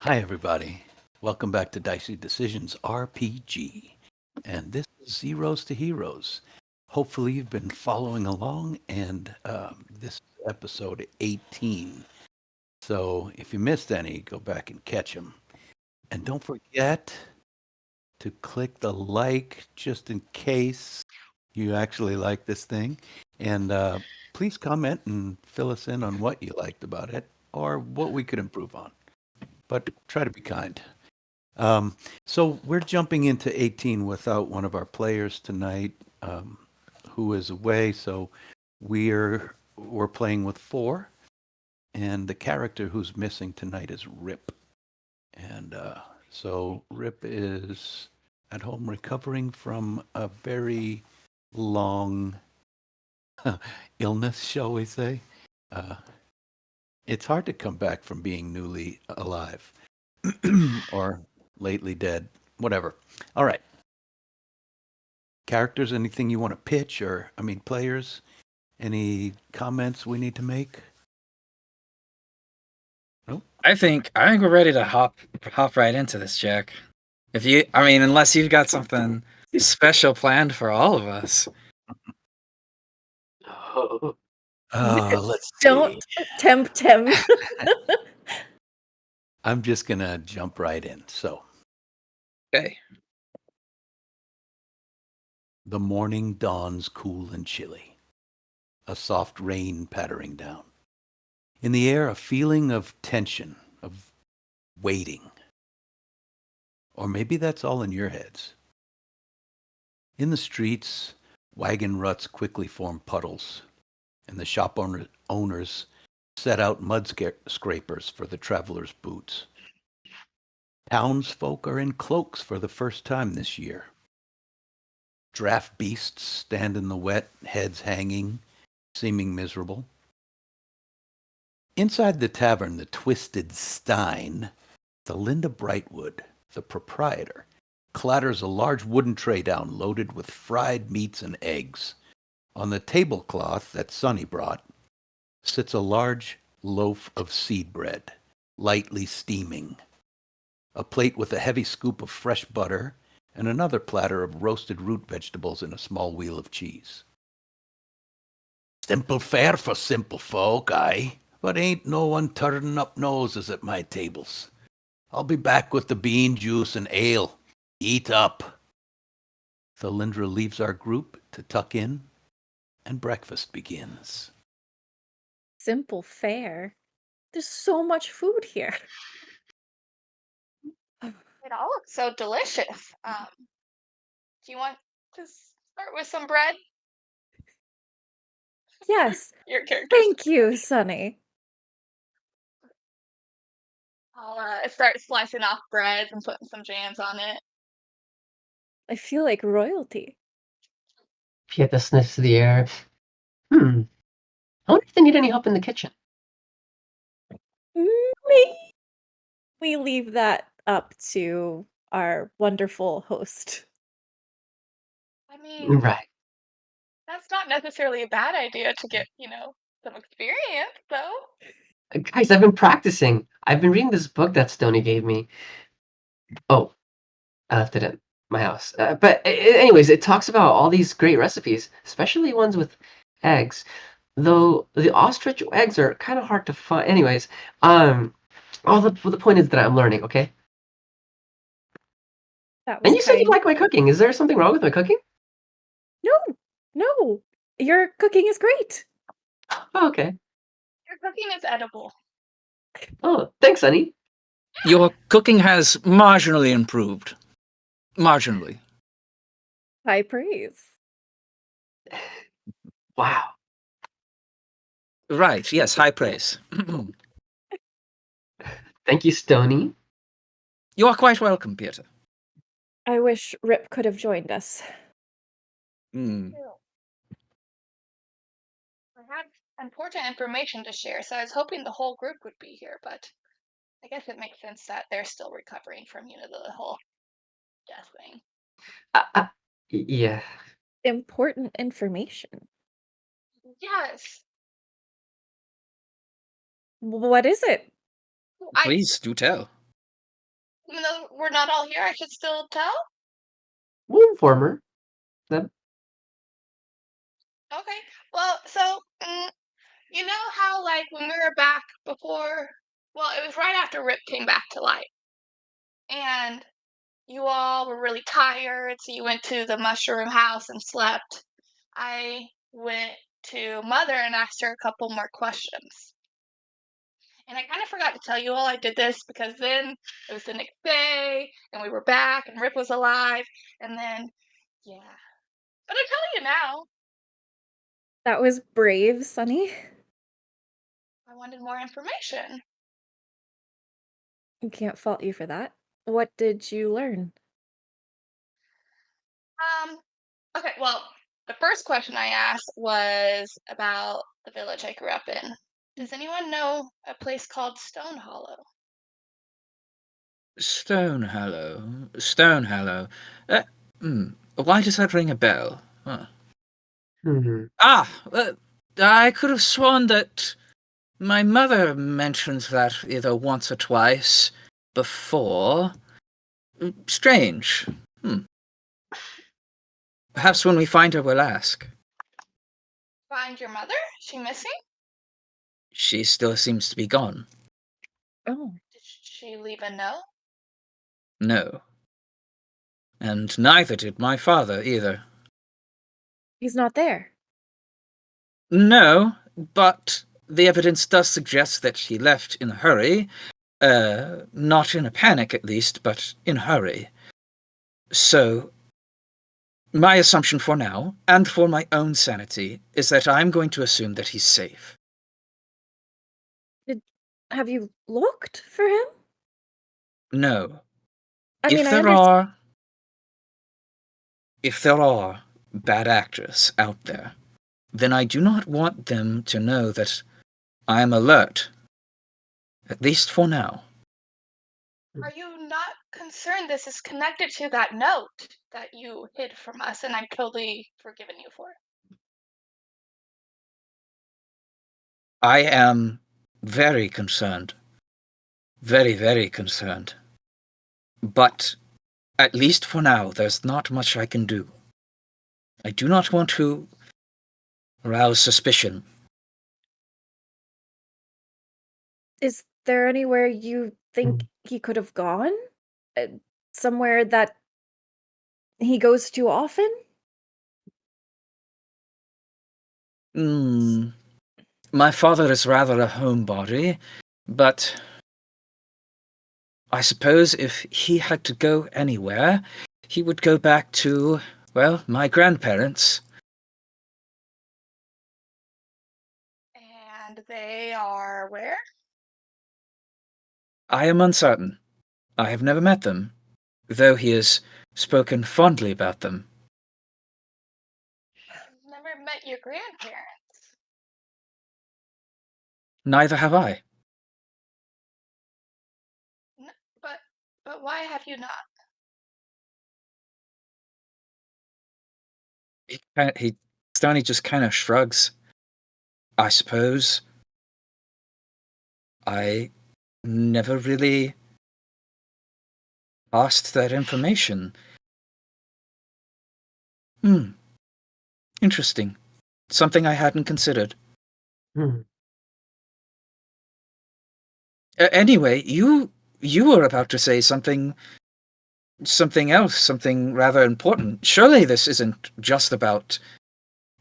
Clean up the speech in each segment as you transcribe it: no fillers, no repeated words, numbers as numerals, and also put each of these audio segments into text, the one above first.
Hi, everybody. Welcome back to Dicey Decisions RPG. And this is Zeros to Heroes. Hopefully, you've been following along, and this is episode 18. So if you missed any, go back and catch them. And don't forget to click the like just in case you actually like this thing. And please comment and fill us in on what you liked about it or what we could improve on. But try to be kind. Um, so we're jumping into 18 without one of our players tonight, who is away. So we're playing with four, and the character who's missing tonight is Rip. And so Rip is at home recovering from a very long illness, shall we say. Uh, it's hard to come back from being newly alive or lately dead, whatever. All right. Characters, anything you want to pitch or, I mean, players, any comments we need to make? Nope. I think we're ready to hop right into this, Jack. Unless you've got something special planned for all of us. Oh, Let's see. Don't tempt him. I'm just going to jump right in. So, Okay. the morning dawns cool and chilly, a soft rain pattering down. In the air, a feeling of tension, of waiting. Or maybe that's all in your heads. In the streets, wagon ruts quickly form puddles, and the owners set out mud scrapers for the travelers' boots. Townsfolk are in cloaks for the first time this year. Draft beasts stand in the wet, heads hanging, seeming miserable. Inside the tavern, the Twisted Stein, the Linda Brightwood, the proprietor, clatters a large wooden tray down loaded with fried meats and eggs. On the tablecloth that Sonny brought sits a large loaf of seed bread, lightly steaming, a plate with a heavy scoop of fresh butter, and another platter of roasted root vegetables and a small wheel of cheese. Simple fare for simple folk, aye, but ain't no one turning up noses at my tables. I'll be back with the bean juice and ale. Eat up. Thalindra leaves our group to tuck in, and breakfast begins. Simple fare. There's so much food here. It all looks so delicious. Do you want to start with some bread? Yes. Your character. Thank you, Sonny. I'll start slicing off breads and putting some jams on it. I feel like royalty. Pieta sniffs the air. I wonder if they need any help in the kitchen. Maybe we leave that up to our wonderful host. I mean, Right. that's not necessarily a bad idea to get, some experience, though. Guys, I've been practicing. I've been reading this book that Stoney gave me. Oh, I left it in my house. Anyways, it talks about all these great recipes, especially ones with eggs. Though the ostrich eggs are kind of hard to find. Anyways, all the point is that I'm learning, okay? That was And you said you kind. like my cooking. Is there something wrong with my cooking? No. Your cooking is great. Oh, okay. Your cooking is edible. Oh, thanks, Sonny. Your cooking has marginally improved. Marginally. High praise. Wow. Right, yes, high praise. Thank you, Stoney. You are quite welcome, Peter. I wish Rip could have joined us. Hmm. I had important information to share, so I was hoping the whole group would be here, but I guess it makes sense that they're still recovering from, the whole death thing. Yeah. Important information. Yes. What is it? Please do tell. Even though we're not all here, I should still tell? We'll inform her. Then. Okay. Well, so, you know how, like, when we were back before, well, it was right after Rip came back to life, and you all were really tired, so you went to the mushroom house and slept. I went to Mother and asked her a couple more questions. And I kind of forgot to tell you all I did this because then it was the next day and we were back and Rip was alive. And then, yeah. But I tell you now, That was brave, Sunny. I wanted more information. I can't fault you for that. What did you learn? Um, okay, well, the first question I asked was about the village I grew up in. Does anyone know a place called Stone Hollow? Stone Hollow. Stone Hollow. Uh, why does that ring a bell? Huh. Hmm. I could have sworn that my mother mentioned that either once or twice before. Strange. Perhaps when we find her, we'll ask. Find your mother? Is she missing? She still seems to be gone. Oh, Did she leave a note? No. And neither did my father either. he's not there. No, but the evidence does suggest that he left in a hurry. Not in a panic at least, but in a hurry. So, my assumption for now, and for my own sanity, is that I'm going to assume that he's safe. Have you looked for him? No. I If mean, I there understand. are... If there are bad actors out there, then I do not want them to know that I am alert. At least for now. Are you not concerned this is connected to that note that you hid from us and I'm totally forgiven you for? I am very concerned. Very, very concerned. But at least for now, there's not much I can do. I do not want to arouse suspicion. Is there anywhere you think he could have gone? Uh, Somewhere that he goes to often? My father is rather a homebody, but I suppose if he had to go anywhere, he would go back to, well, my grandparents. And they are where? I am uncertain. I have never met them, though he has spoken fondly about them. I've never met your grandparents. Neither have I. N- but but why have you not? Stoney just kind of shrugs. I suppose I never really asked that information. Interesting. Something I hadn't considered. Hmm. Anyway, you were about to say something else, something rather important. Surely this isn't just about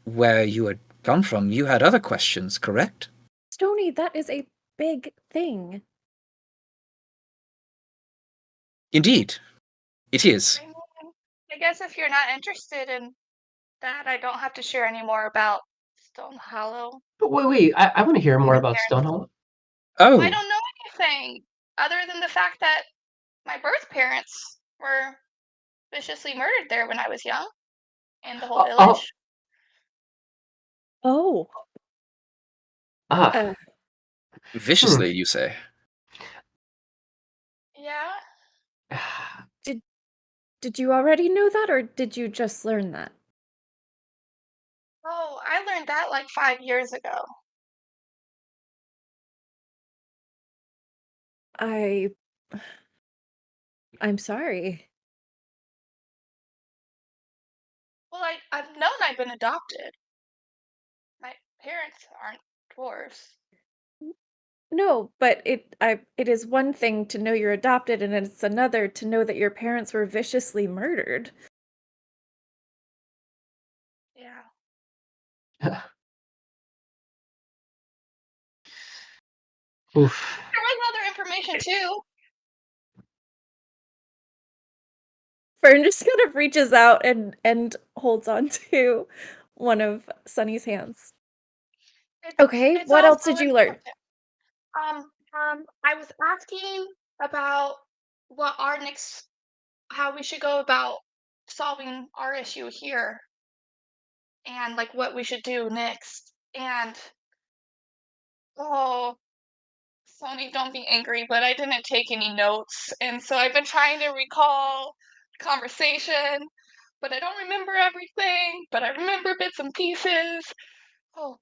where you had come from. You had other questions, correct? Stony, that is a big thing. Indeed, it is. I mean, I guess if you're not interested in that, I don't have to share any more about Stone Hollow. But wait. I want to hear more My about parents. Stonehollow. Well, I Oh, don't know anything other than the fact that my birth parents were viciously murdered there when I was young, and the whole Oh. village. Oh, Ah. uh, viciously, you say? Yeah. did you already know that, or did you just learn that? Oh, I learned that like 5 years ago. I I'm sorry. Well, I've known I've been adopted. My parents aren't dwarves. No, but it is one thing to know you're adopted, and it's another to know that your parents were viciously murdered. Yeah. Oof. There was other information too. Fern just kind of reaches out and holds on to one of Sunny's hands. Okay, It's what else also did you learn? important. I was asking about what our next, how we should go about solving our issue here, and like what we should do next. And oh, Sony, don't be angry, but I didn't take any notes, and so I've been trying to recall the conversation, but I don't remember everything. But I remember bits and pieces. Oh,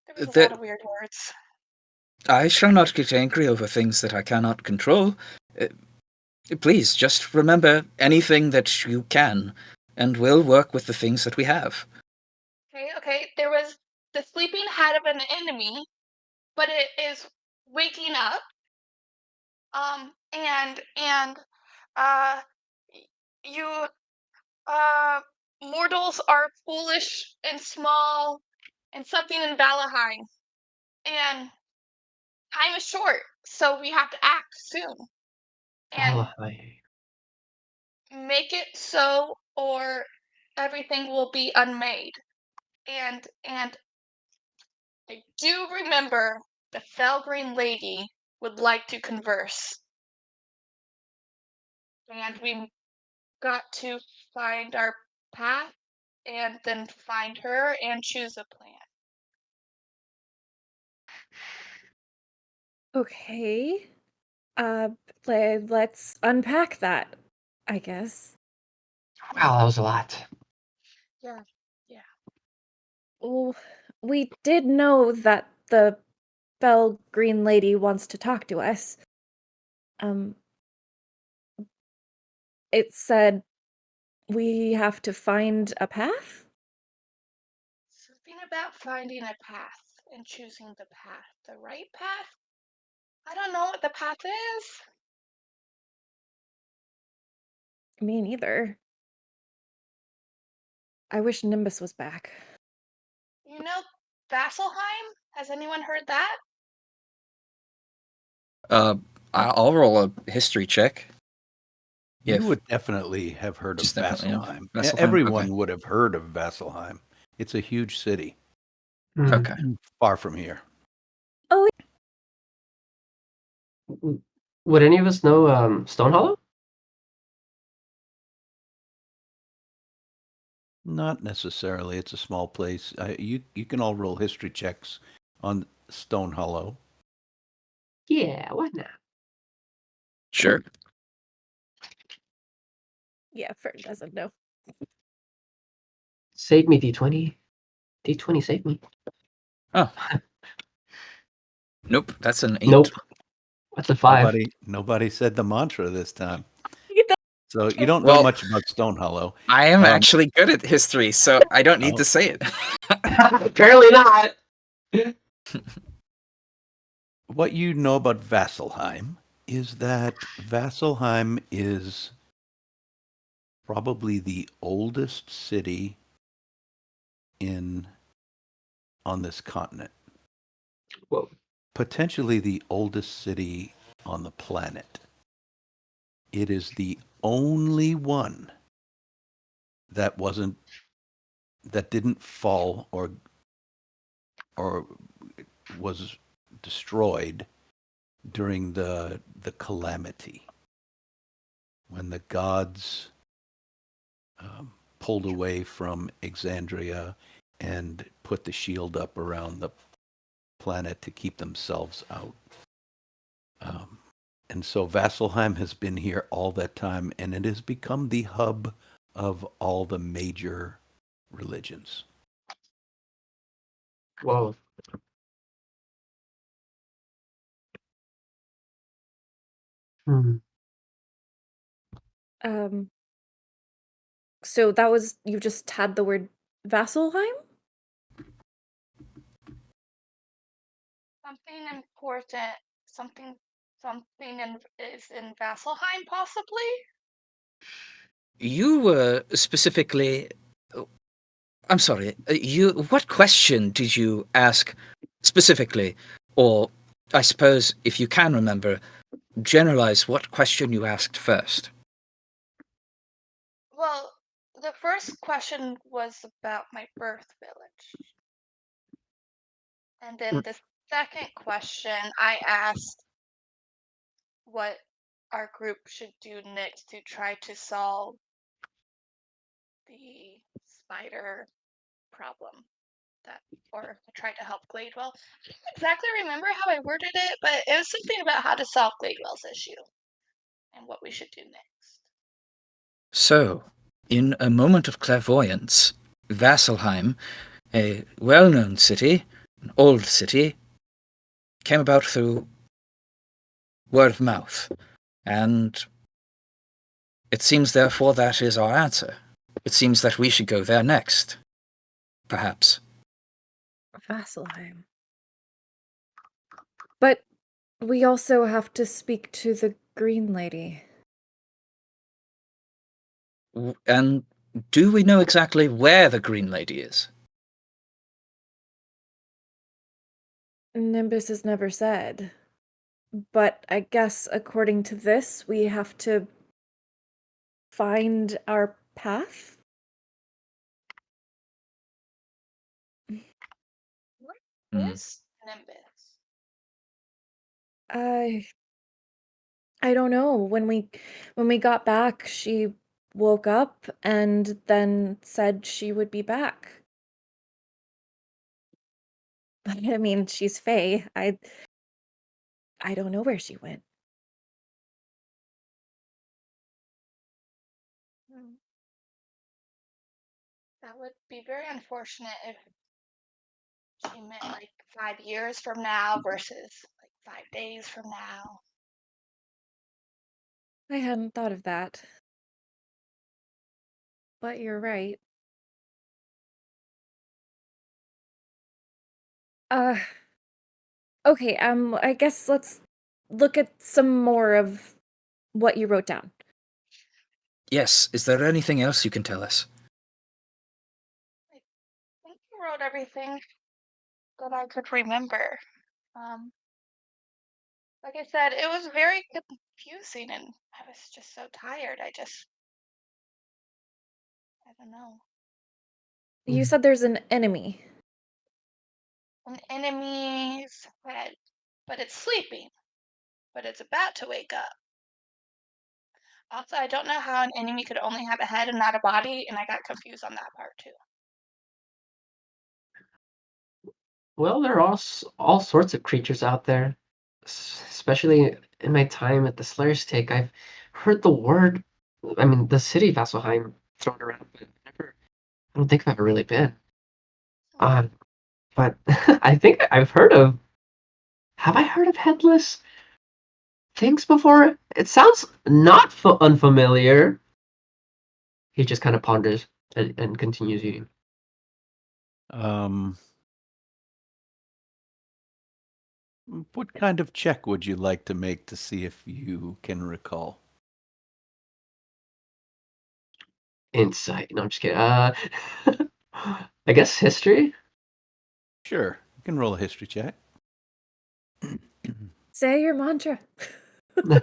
there was a lot That of weird words. I shall not get angry over things that I cannot control. Uh, Please, just remember anything that you can, and we'll work with the things that we have. Okay. There was the sleeping head of an enemy, but it is waking up. And uh, you mortals are foolish and small, and something in Valheim, and time is short, so we have to act soon and Valheim. make it so, or everything will be unmade. And I do remember the Felgreen lady would like to converse, and we got to find our path and then find her and choose a plan. Okay. Uh, let's unpack that, I guess. Wow, that was a lot. Yeah. Well, we did know that the Bell Green Lady wants to talk to us. Um, it said we have to find a path? Something about finding a path and choosing the path, the right path. I don't know what the path is. Me neither. I wish Nimbus was back. You know, Vasselheim? Has anyone heard that? I'll roll a history check. You If- would definitely have heard of Just definitely, yeah. Vasselheim. Vasselheim, Everyone okay. would have heard of Vasselheim. It's a huge city, Okay. far from here. Would any of us know Stone Hollow? Not necessarily. It's a small place. You can all roll history checks on Stone Hollow. Yeah, why not? Sure. Yeah, Fern doesn't know. Save me, D20. D20, save me. Oh. Nope, that's an 8. Nope. That's a 5. Nobody said the mantra this time. You know- So you don't know Well- much about Stone Hollow. I am actually good at history, so I don't need Oh. to say it. Apparently not. What you know about Vasselheim is that Vasselheim is probably the oldest city on this continent. Whoa. Potentially the oldest city on the planet. It is the only one that didn't fall or was destroyed during the calamity when the gods pulled away from Exandria and put the shield up around the planet to keep themselves out. And so Vasselheim has been here all that time, and it has become the hub of all the major religions. Whoa. Hmm. So that was, you just had the word Vasselheim? Something important. Something is in Vasselheim, possibly? You were specifically. I'm sorry. What question did you ask specifically? Or, I suppose, if you can remember, generalize what question you asked first. Well, the first question was about my birth village. And then the second question, I asked what our group should do next to try to solve the spider problem or try to help Gladewell. I don't exactly remember how I worded it, but it was something about how to solve Gladewell's issue and what we should do next. So, in a moment of clairvoyance, Vasselheim, a well-known city, an old city, came about through word of mouth, and it seems therefore that is our answer. It seems that we should go there next. Perhaps. Vasselheim. But we also have to speak to the Green Lady. And do we know exactly where the Green Lady is? Nimbus has never said. But I guess according to this, we have to find our path? What Hmm. is Nimbus? I don't know. When we got back, she woke up and then said she would be back. But I mean, she's Faye. I don't know where she went. Hmm. That would be very unfortunate if she meant like 5 years from now versus like 5 days from now. I hadn't thought of that. But you're right. Uh, okay, I guess let's look at some more of what you wrote down. Yes, is there anything else you can tell us? I think you wrote everything that I could remember. Um, like I said, it was very confusing and I was just so tired. I don't know. You said there's an enemy. An enemy's head, but it's sleeping, but it's about to wake up. Also, I don't know how an enemy could only have a head and not a body, and I got confused on that part too. Well, there are all sorts of creatures out there. Especially in my time at the Slayer's Take, I've heard the word, I mean, the city Vasselheim thrown around, but I don't think I've ever really been. Um, but I think I've heard of. Have I heard of headless things before? It sounds not unfamiliar. He just kind of ponders and continues eating. What kind of check would you like to make to see if you can recall? Insight. No, I'm just kidding. I guess history. Sure, you can roll a history check. Say your mantra. Gumi's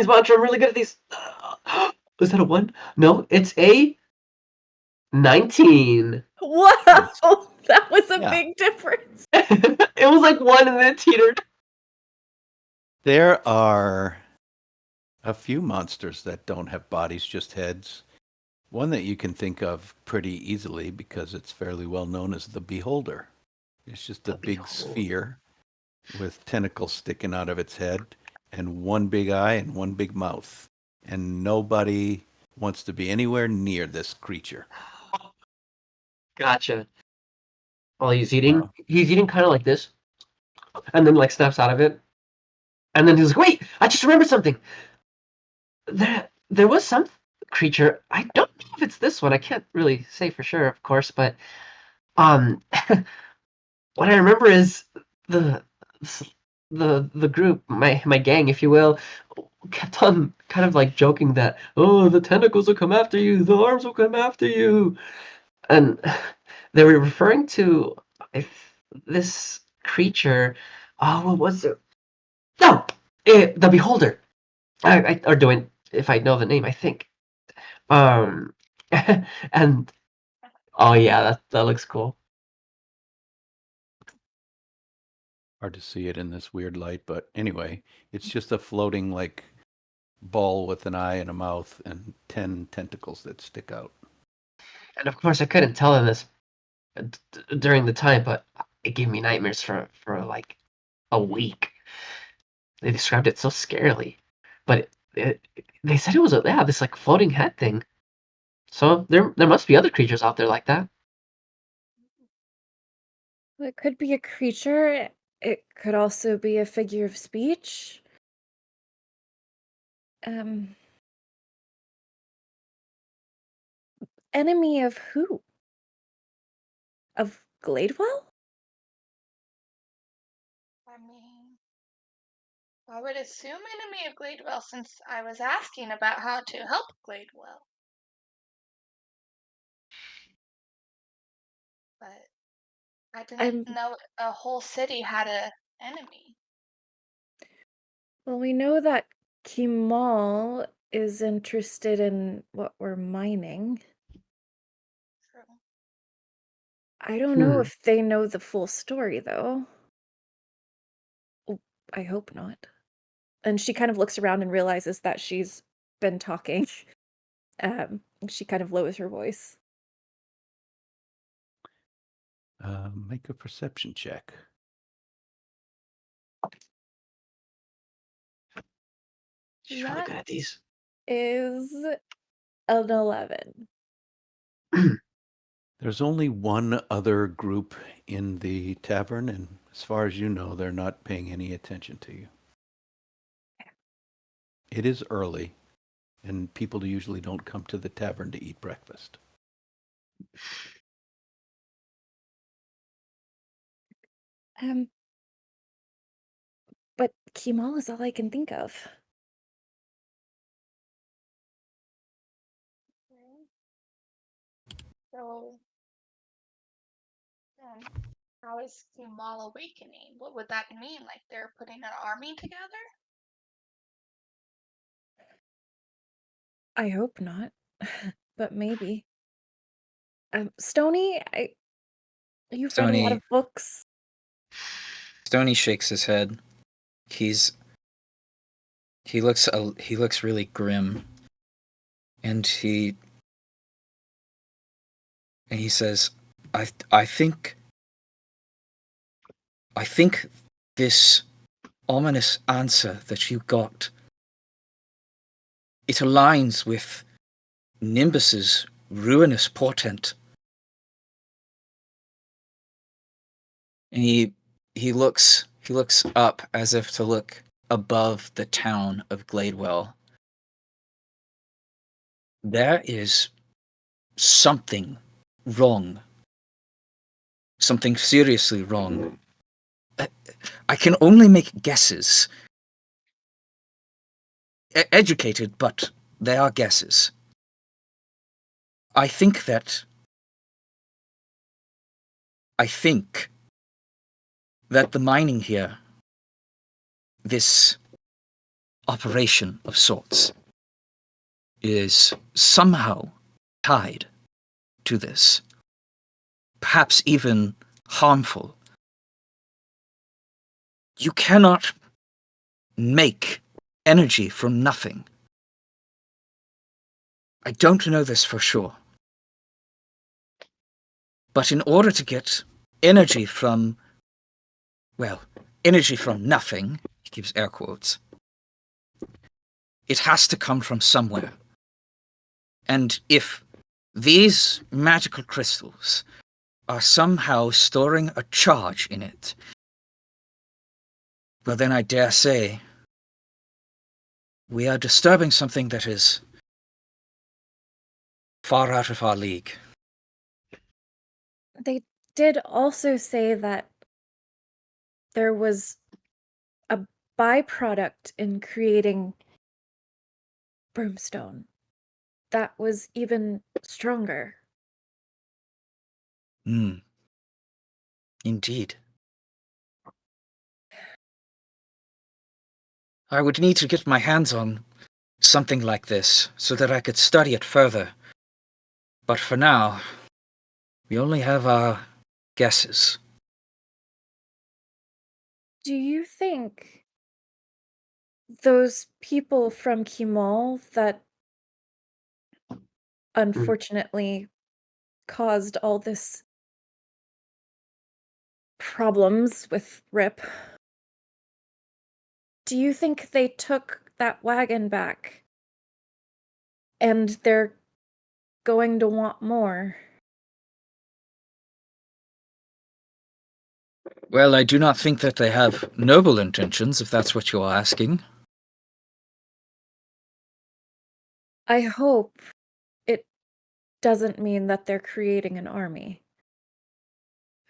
mantra. I'm really good at these. Was that a 1? No, it's a 19. Whoa! Nice. That was a Yeah. big difference. It was like 1 and then it teetered. There are a few monsters that don't have bodies, just heads. One that you can think of pretty easily because it's fairly well known as the Beholder. It's just a big sphere with tentacles sticking out of its head and one big eye and one big mouth. And nobody wants to be anywhere near this creature. Gotcha. While he's eating kind of like this, and then like snaps out of it, and then he's like, "Wait, I just remembered something." There was some creature. I don't know if it's this one. I can't really say for sure, of course, but um, what I remember is the the group, my gang, if you will, kept on kind of like joking that, oh, the tentacles will come after you, the arms will come after you, and they were referring to if this creature. Oh, what was it? No, the Beholder. Or doing, if I know the name, I think. Um, and oh yeah, that looks cool. Hard to see it in this weird light, but anyway, it's just a floating like ball with an eye and a mouth and 10 tentacles that stick out. And of course, I couldn't tell them this during the time, but it gave me nightmares for like a week. They described it so scarily, but they said it was this like floating head thing. So there must be other creatures out there like that. It could be a creature. It could also be a figure of speech. Um, Enemy of who? Of Gladewell? I mean, I would assume enemy of Gladewell since I was asking about how to help Gladewell. But I didn't I'm know a whole city had a enemy. Well, we know that Kemal is interested in what we're mining. True. I don't know Hmm. if they know the full story, though. Oh, I hope not. And she kind of looks around and realizes that she's been talking. She kind of lowers her voice. Make a perception check. She's really good at these. Is an 11. There's only one other group in the tavern, and as far as you know, they're not paying any attention to you. It is early, and people usually don't come to the tavern to eat breakfast. Um, but Kemal is all I can think of. Okay. So, how is Kemal awakening? What would that mean? Like they're putting an army together? I hope not, but maybe. Stony, you've read a lot Stony of books. Stony shakes his head. He looks really grim, and he says, I think this ominous answer that you got, it aligns with Nimbus's ruinous portent. And he looks up as if to look above the town of Gladewell. There is something wrong. Something seriously wrong. I can only make guesses. Educated, but they are guesses. I think that the mining here, this operation of sorts, is somehow tied to this. Perhaps even harmful. You cannot make energy from nothing. I don't know this for sure. But in order to get energy from nothing, he gives air quotes, it has to come from somewhere. And if these magical crystals are somehow storing a charge in it, well then I dare say We are disturbing something that is far out of our league. They did also say that there was a byproduct in creating brimstone that was even stronger. Indeed. I would need to get my hands on something like this so that I could study it further. But for now, we only have our guesses. Do you think those people from Kimal that unfortunately caused all this problems with Rip, do you think they took that wagon back and they're going to want more? Well, I do not think that they have noble intentions, if that's what you're asking. I hope it doesn't mean that they're creating an army.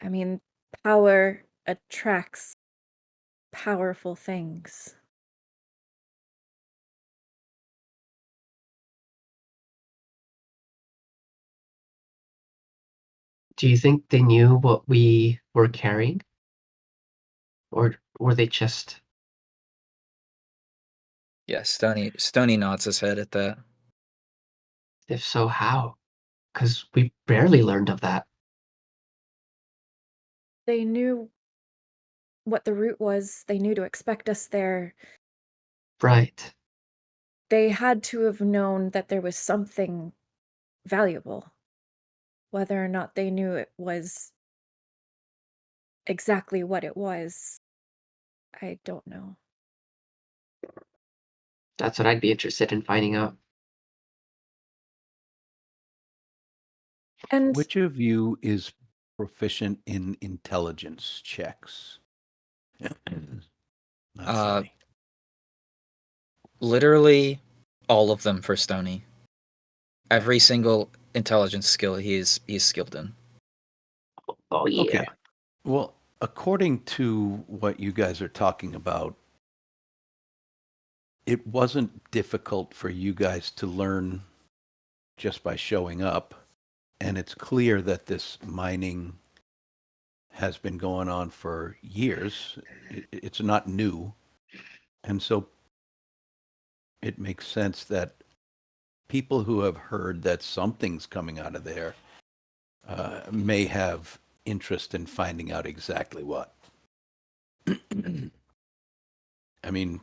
I mean, power attracts powerful things. Do you think they knew what we were carrying? Or were they just... Yes, Stony nods his head at that. If so, how? Because we barely learned of that. They knew what the route was, they knew to expect us there. Right. They had to have known that there was something valuable. Whether or not they knew it was exactly what it was, I don't know. That's what I'd be interested in finding out. And Which of you is proficient in intelligence checks? Not Stony. Literally all of them for Stony. Every single intelligence skill he's skilled in. Oh, yeah. Okay. Well, according to what you guys are talking about, it wasn't difficult for you guys to learn just by showing up. And it's clear that this mining has been going on for years. It's not new. And so it makes sense that people who have heard that something's coming out of there may have interest in finding out exactly what. I mean,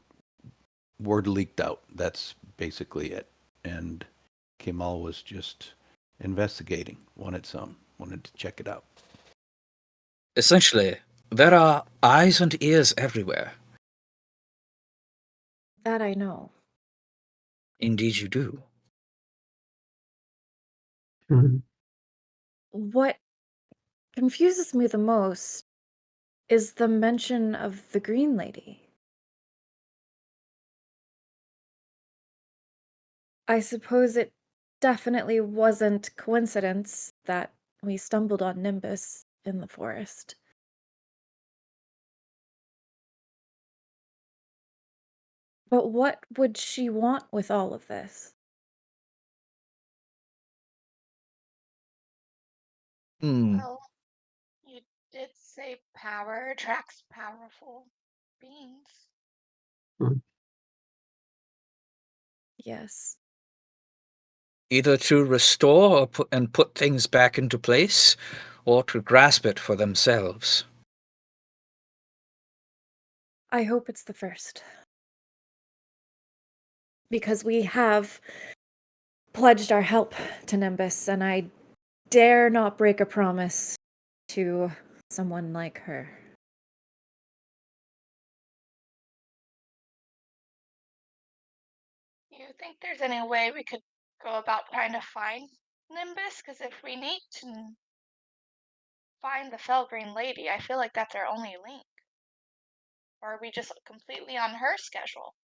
word leaked out. That's basically it. And Kemal was just investigating, wanted to check it out. Essentially, there are eyes and ears everywhere. that I know. Indeed you do. Mhm. What confuses me the most is the mention of the Green Lady. I suppose it definitely wasn't coincidence that we stumbled on Nimbus in the forest. But what would she want with all of this? Well, you did say power attracts powerful beings. Yes. Either to restore or put things back into place, or to grasp it for themselves. I hope it's the first. Because we have pledged our help to Nimbus, and I dare not break a promise to someone like her. You think there's any way we could go about trying to find Nimbus? Because if we need to find the Fell Green Lady, I feel like that's our only link. Or are we just completely on her schedule?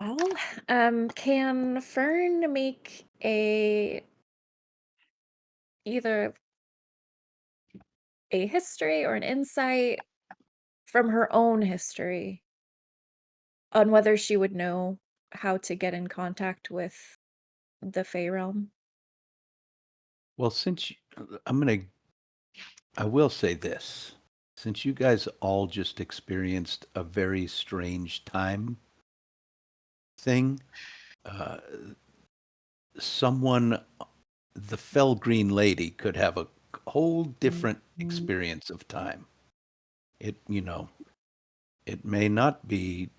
Well, can Fern make either a history or an insight from her own history on whether she would know how to get in contact with the Fey realm? Well, I will say this. Since you guys all just experienced a very strange time thing, uh, someone, the fell green lady, could have a whole different experience of time. It may not be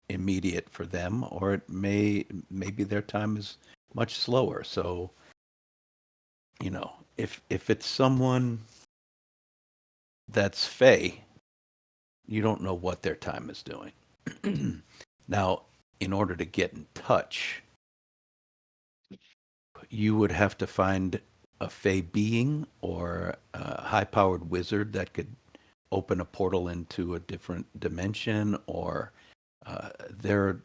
immediate for them, or maybe their time is much slower. So, if it's someone that's Fey, you don't know what their time is doing. Now, in order to get in touch, you would have to find a Fey being or a high-powered wizard that could open a portal into a different dimension, or there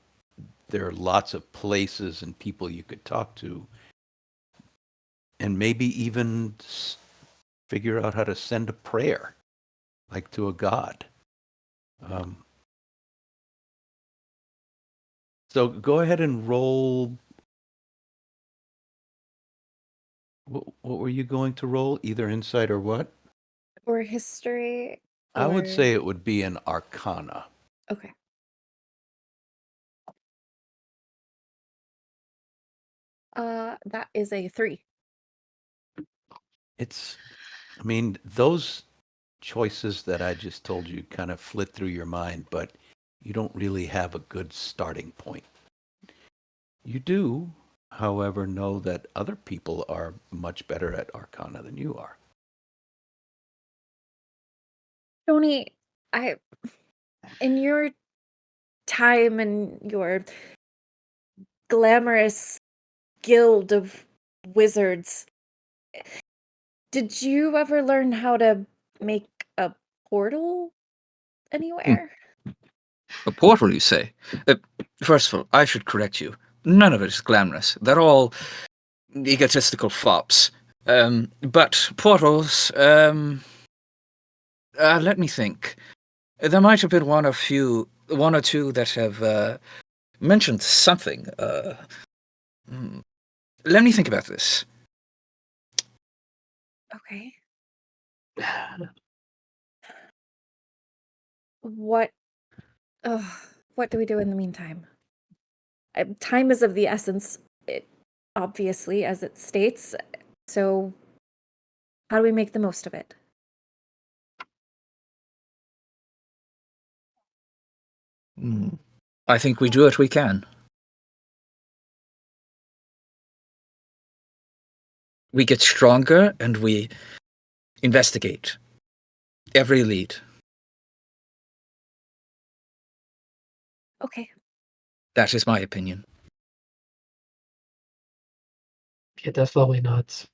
are lots of places and people you could talk to, and maybe even figure out how to send a prayer, like to a god. Um, so go ahead and roll. What were you going to roll? Either insight or what? Or history I would or say it would be an arcana. okay. That is a 3. I mean, those choices that I just told you kind of flit through your mind, but you don't really have a good starting point. You do, however, know that other people are much better at arcana than you are. Tony, in your time and your glamorous guild of wizards, did you ever learn how to make a portal anywhere? A portal, you say? First of all, I should correct you. None of it is glamorous. They're all egotistical fops. But portals, let me think. There might have been one or two that have mentioned something. Let me think about this. Okay. What ugh, what do we do in the meantime? Time is of the essence, obviously, as it states. So, how do we make the most of it? I think we do what we can. We get stronger and we investigate every lead. Okay. That is my opinion. Yeah, definitely not.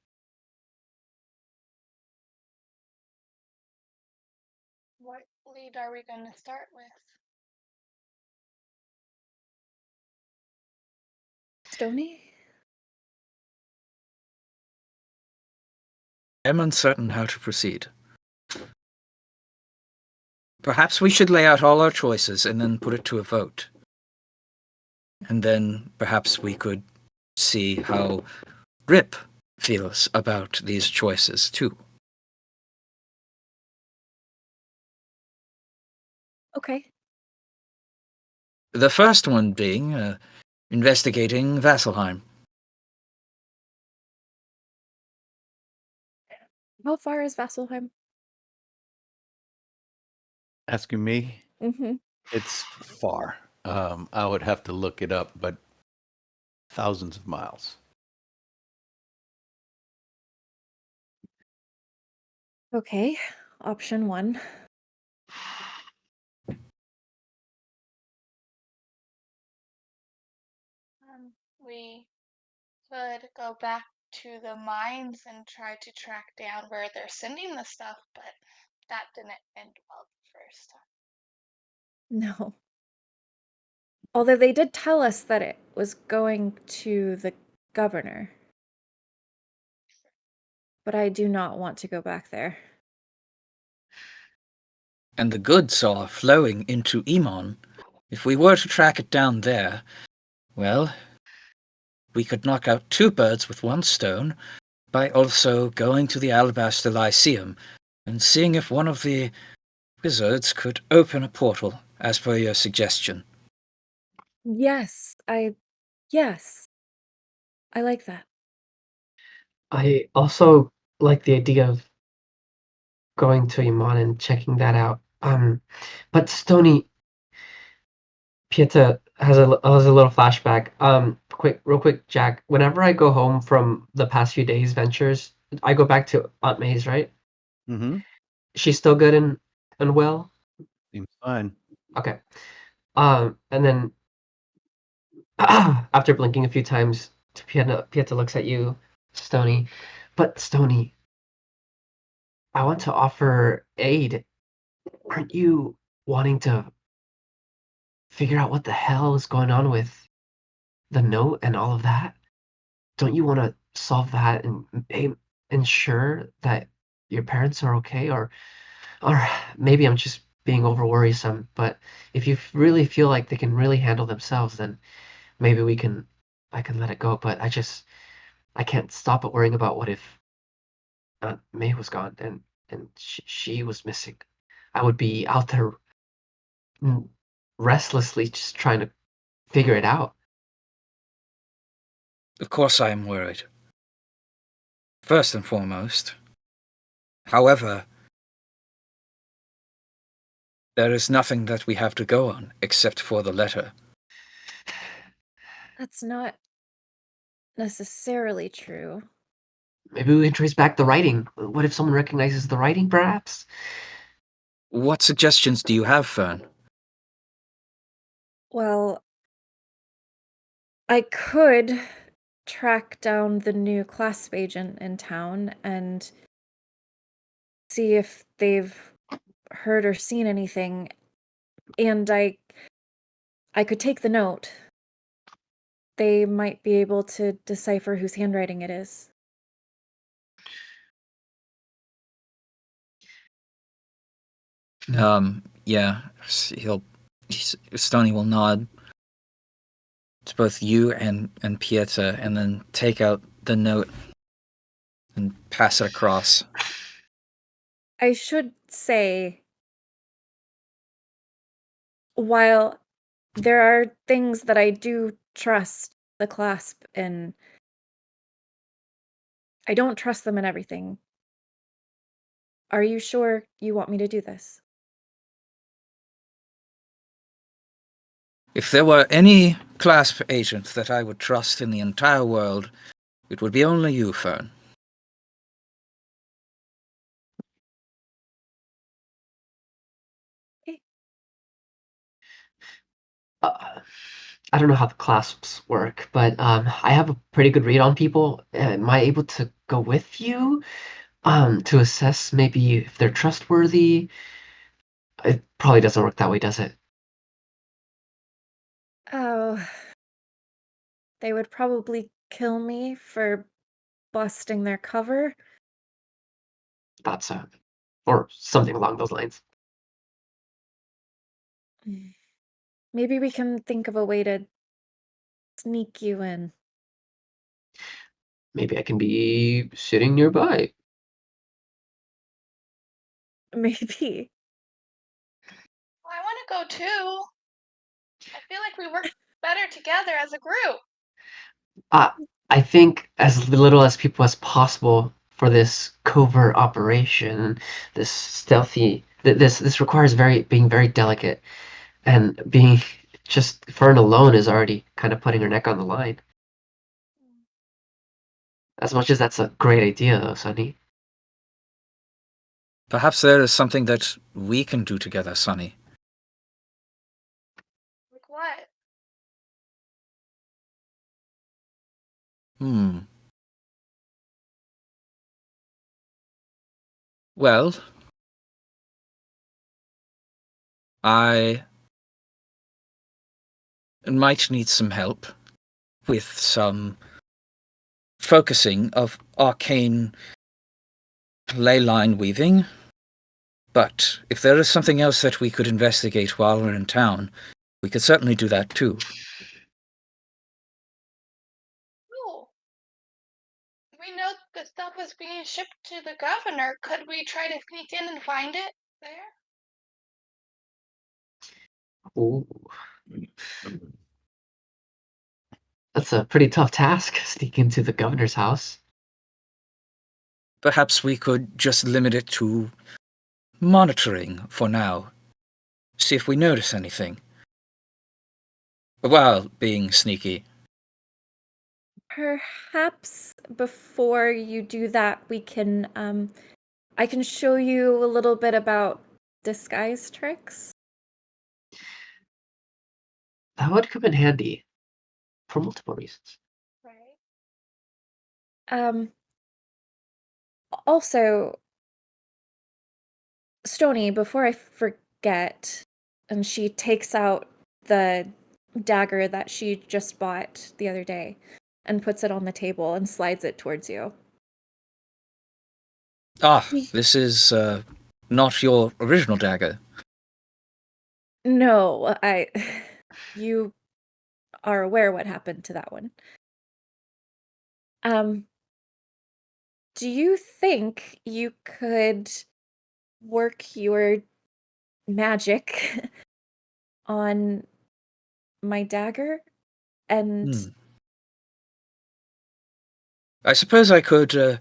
What lead are we going to start with? Stony? I'm uncertain how to proceed. Perhaps we should lay out all our choices and then put it to a vote. And then perhaps we could see how Rip feels about these choices too. Okay. The first one being investigating Vasselheim. How far is Vasselheim? Asking me, Mm-hmm. it's far. I would have to look it up, but thousands of miles. Okay. Option 1. We could go back to the mines and try to track down where they're sending the stuff, but that didn't end well the first time. No. Although they did tell us that it was going to the governor. But I do not want to go back there. And the goods are flowing into Emon. If we were to track it down there, well, we could knock out 2 birds with 1 stone by also going to the Alabaster Lyceum and seeing if one of the wizards could open a portal, as per your suggestion. Yes, I like that. I also like the idea of going to Iman and checking that out. But Stony, Pieta has a little flashback. Real quick, Jack. Whenever I go home from the past few days' ventures, I go back to Aunt May's, right? Mm-hmm. She's still good and well. Seems fine. Okay. And then after blinking a few times, Pieta looks at you, Stony. But Stony, I want to offer aid. Aren't you wanting to figure out what the hell is going on with the note and all of that? Don't you want to solve that and ensure that your parents are okay? Or maybe I'm just being over worrisome, but if you really feel like they can really handle themselves, then maybe I can let it go. But I can't stop but worrying about what if Aunt May was gone and she was missing. I would be out there restlessly just trying to figure it out. Of course I am worried. First and foremost. However, there is nothing that we have to go on except for the letter. That's not necessarily true. Maybe we can trace back the writing. What if someone recognizes the writing, perhaps? What suggestions do you have, Fern? Well, I could track down the new clasp agent in town and see if they've heard or seen anything. And I could take the note. They might be able to decipher whose handwriting it is. Yeah, Stony will nod to both you and Pieta and then take out the note and pass it across. I should say, while there are things that I do trust the clasp in, I don't trust them in everything. Are you sure you want me to do this? If there were any clasp agent that I would trust in the entire world, it would be only you, Fern. Okay. I don't know how the clasps work, but I have a pretty good read on people. Am I able to go with you to assess maybe if they're trustworthy? It probably doesn't work that way, does it? Oh, they would probably kill me for busting their cover. That's or something along those lines. Maybe we can think of a way to sneak you in. Maybe I can be sitting nearby. Maybe. Well, I want to go too. I feel like we work better together as a group. Uh, I think as little as people as possible for this covert operation, this stealthy. This requires being very delicate, and being just Fern alone is already kind of putting her neck on the line. As much as that's a great idea, though, Sonny. Perhaps there is something that we can do together, Sonny. Like what? Well, I might need some help with some focusing of arcane ley line weaving. But if there is something else that we could investigate while we're in town, we could certainly do that too. Oh, we know the stuff was being shipped to the governor. Could we try to sneak in and find it there? Ooh. That's a pretty tough task, sneak into the governor's house. Perhaps we could just limit it to monitoring for now. See if we notice anything. While being sneaky. Perhaps before you do that, we can I can show you a little bit about disguise tricks. That would come in handy for multiple reasons. Right. Also, Stony, before I forget, and she takes out the dagger that she just bought the other day and puts it on the table and slides it towards you. Ah, this is not your original dagger. No, you are aware what happened to that one. Do you think you could work your magic on my dagger? And I suppose I could.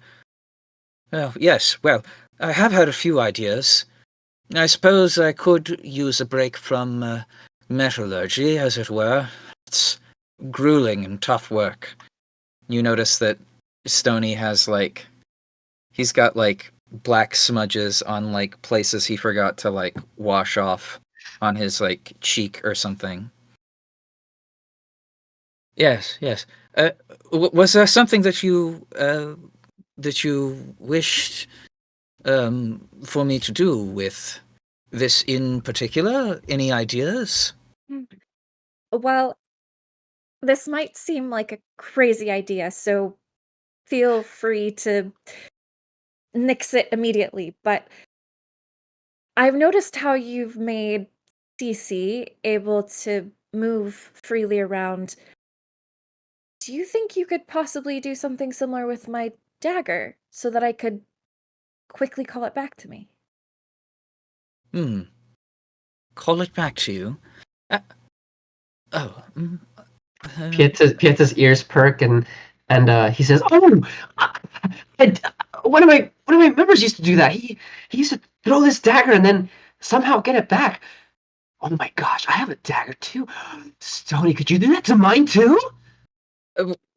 Oh, yes, well, I have had a few ideas. I suppose I could use a break from metallurgy, as it were. It's grueling and tough work. You notice that Stony has, like, he's got, like, black smudges on, like, places he forgot to, like, wash off on his, like, cheek or something. Yes, yes. Was there something that you wished for me to do with this in particular? Any ideas? well, this might seem like a crazy idea, so feel free to nix it immediately, but I've noticed how you've made Dicey able to move freely around. Do you think you could possibly do something similar with my dagger so that I could quickly call it back to me? Call it back to you? Pieta's ears perk and he says, "Oh, I, one of my members used to do that. He used to throw this dagger and then somehow get it back. Oh my gosh, I have a dagger too. Stony, could you do that to mine too?"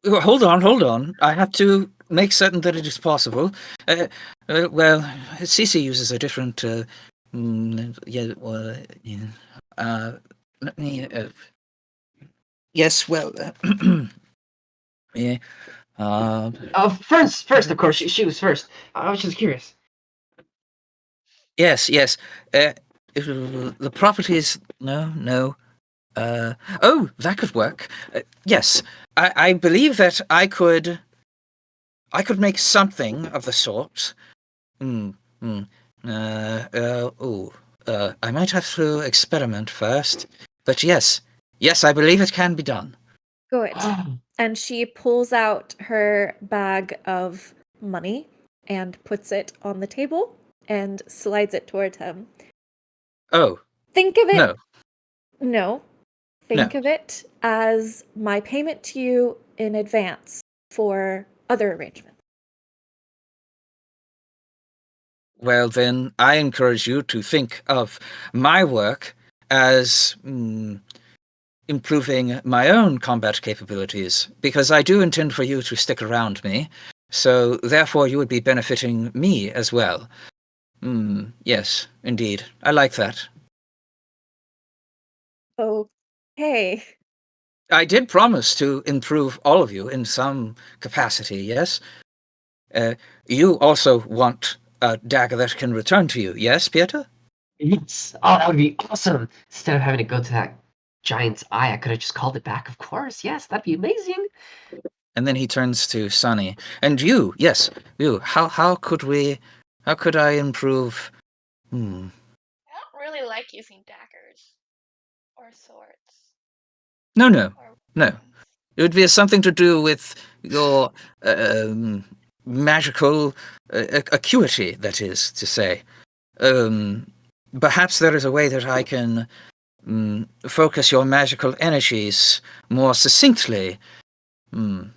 Hold on. I have to make certain that it is possible. Well, Cece uses a different. Let me. Yes, well. Yeah. First, of course, she was first. I was just curious. Yes. The properties. No. Oh, that could work. Yes, I believe that I could make something of the sort. I might have to experiment first, but yes, I believe it can be done. Good. And she pulls out her bag of money and puts it on the table and slides it toward him. Oh. Think of it. No. No. Think of it as my payment to you in advance for other arrangements. Well, then, I encourage you to think of my work as improving my own combat capabilities, because I do intend for you to stick around me, so therefore you would be benefiting me as well. Yes, indeed. I like that. Okay. I did promise to improve all of you in some capacity, yes? You also want a dagger that can return to you, yes, Pieter? Yes. Oh, that would be awesome. Instead of having to go to that giant's eye. I could have just called it back, of course. Yes, that'd be amazing. And then he turns to Sunny. And you, yes, you. How could I improve? Hmm. I don't really like using daggers or swords No. or weapons. It would be something to do with your magical acuity, that is to say. Perhaps there is a way that I can focus your magical energies more succinctly. Oh,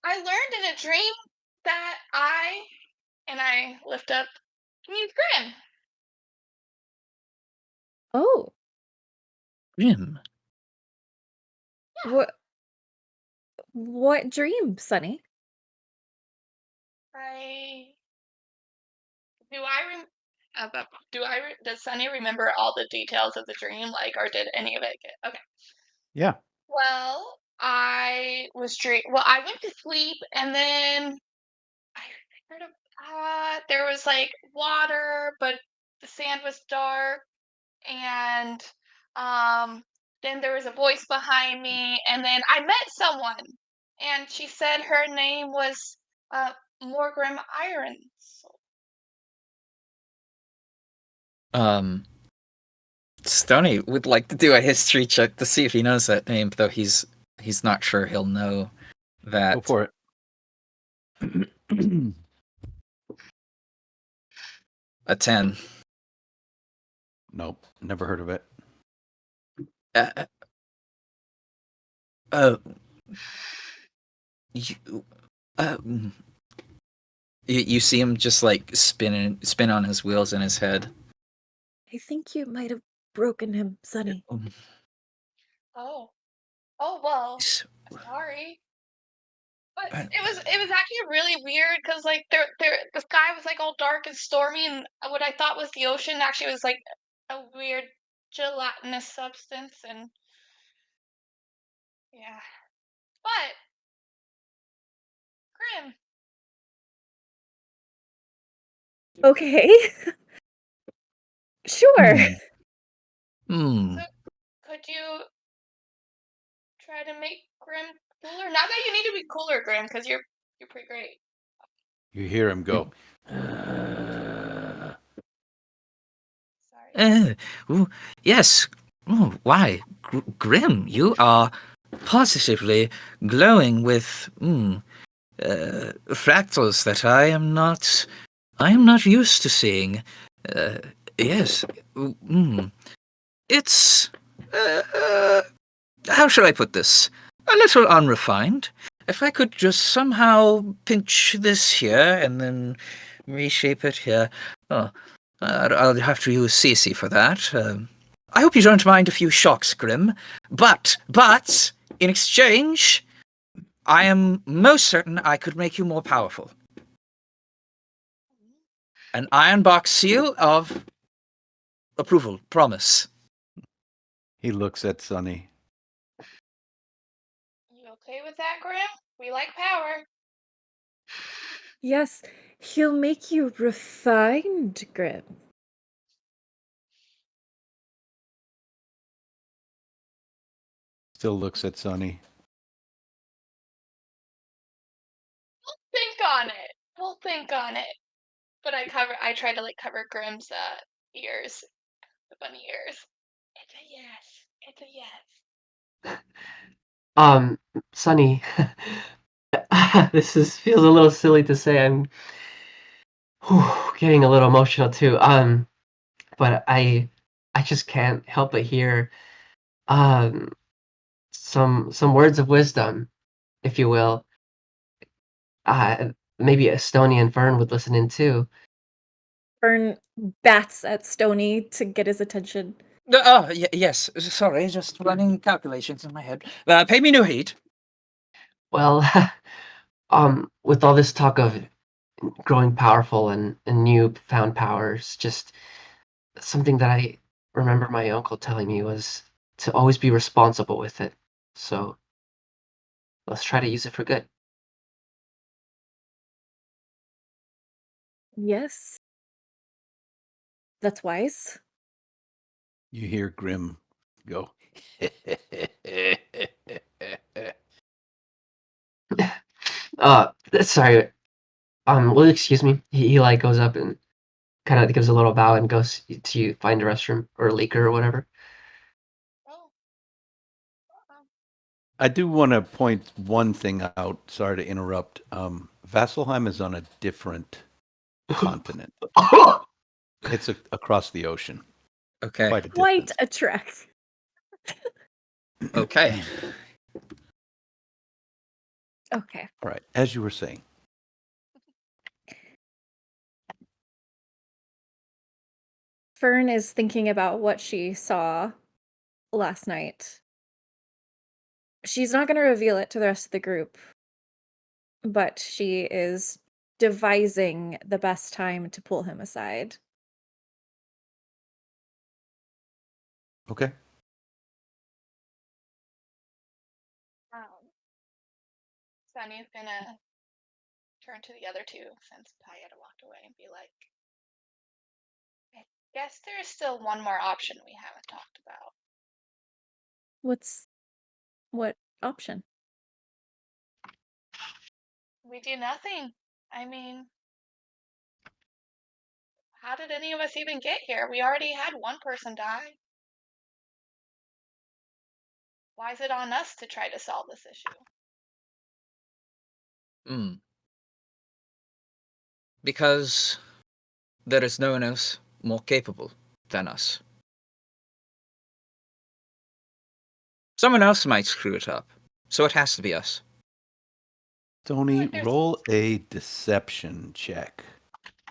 I learned in a dream that I lift up, can use Grim. Oh, Grim. what dream, Sunny? I do I rem- does Sunny remember all the details of the dream, like, or did any of it get okay? Yeah. Well, I went to sleep and then I heard there was like water, but the sand was dark, and um, then there was a voice behind me, and then I met someone, and she said her name was uh, Morgrim Irons. Stony would like to do a history check to see if he knows that name, though he's not sure he'll know that. Go for it. A 10. Nope. Never heard of it. Uh, uh, you, you see him just like spin on his wheels in his head. I think you might have broken him, Sunny. Oh, oh well, sorry. But it was actually really weird because like the sky was like all dark and stormy, and what I thought was the ocean actually was like a weird gelatinous substance, and yeah. But Grim, Okay. Sure. Hmm. so could you try to make Grim cooler? Not that you need to be cooler, Grim, because you're pretty great. You hear him go. Sorry. Yes. Oh, why, Grim? You are positively glowing with fractals that I am not used to seeing. Yes. It's how shall I put this? A little unrefined. If I could just somehow pinch this here and then reshape it here. Oh, I'll have to use Cece for that. I hope you don't mind a few shocks, Grim. But, in exchange, I am most certain I could make you more powerful. An iron box seal of approval, promise. He looks at Sunny. You okay with that, Grim? We like power. Yes, he'll make you refined, Grim. Still looks at Sunny. Think on it. We'll think on it. But I tried to like cover Grimm's ears, the bunny ears. It's a yes. It's a yes. Sunny, feels a little silly to say. I'm getting a little emotional too. But I just can't help but hear um some words of wisdom, if you will. Maybe Estonia and Fern would listen in too. Fern bats at Stony to get his attention. Yes. Sorry, just running calculations in my head. Pay me no heed. Well, with all this talk of growing powerful and new found powers, just something that I remember my uncle telling me was to always be responsible with it. So let's try to use it for good. Yes. That's wise. You hear Grim Go. Sorry. Will you excuse me? He like goes up and kind of gives a little bow and goes to find a restroom or a leaker or whatever. Oh. I do want to point one thing out. Sorry to interrupt. Vasselheim is on a different continent. It's across the ocean. Okay. Quite a Quite distance. a trek. Okay. Okay. All right. As you were saying. Fern is thinking about what she saw last night. She's not going to reveal it to the rest of the group, but she is devising the best time to pull him aside. Okay. Sunny's gonna turn to the other two since Payetta walked away and be like, I guess there's still one more option we haven't talked about. What option? We do nothing. I mean, how did any of us even get here? We already had one person die. Why is it on us to try to solve this issue? Because there is no one else more capable than us. Someone else might screw it up, so it has to be us. Tony, There's- roll a deception check.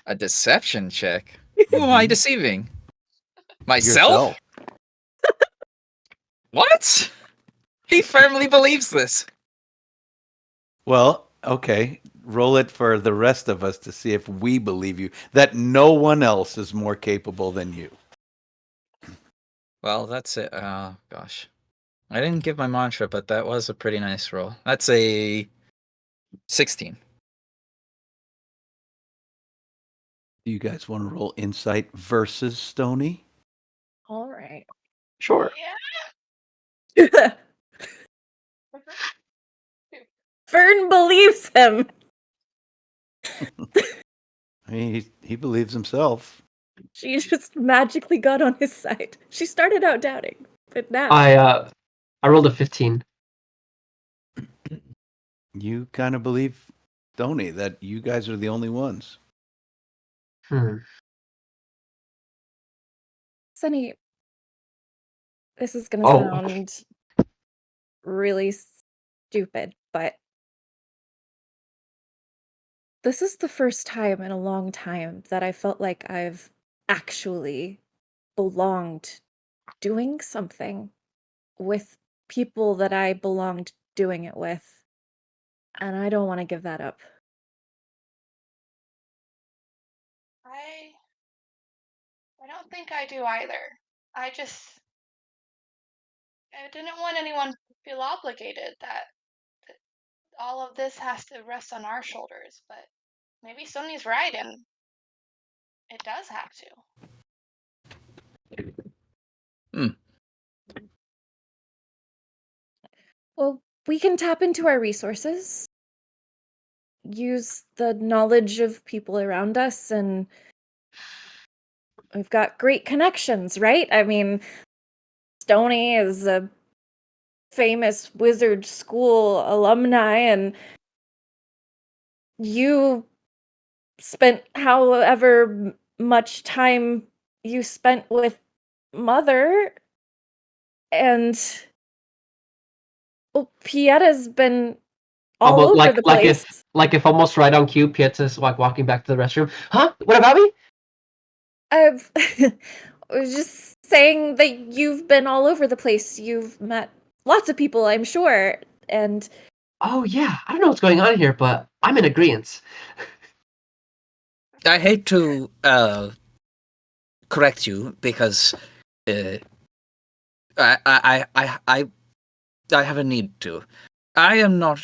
A deception check? Who am I deceiving? Myself? Yourself. What? He firmly believes this. Well, okay. Roll it for the rest of us to see if we believe you that no one else is more capable than you. Well, that's it. Oh, gosh. I didn't give my mantra, but that was a pretty nice roll. That's a 16. Do you guys want to roll insight versus Stony? All right. Sure. Yeah. Fern believes him. I mean, he believes himself. She just magically got on his side. She started out doubting, but now I rolled a 15. You kind of believe Stony that you guys are the only ones. Sunny, this is gonna Oh. sound really stupid, but this is the first time in a long time that I felt like I've actually belonged doing something with people that I belonged doing it with. And I don't want to give that up. I don't think I do either. I didn't want anyone to feel obligated that all of this has to rest on our shoulders, but maybe Sony's right and it does have to. Well, we can tap into our resources, use the knowledge of people around us, and we've got great connections, right? I mean, Stony is a famous wizard school alumni, and you spent however much time you spent with Mother, and well, Pietta's been all Almost over the place. like if almost right on cue, Pietz's like walking back to the restroom. Huh? What about me? I was just saying that you've been all over the place. You've met lots of people, I'm sure, and Oh yeah, I don't know what's going on here, but I'm in agreement. I hate to correct you because I have a need to. I am not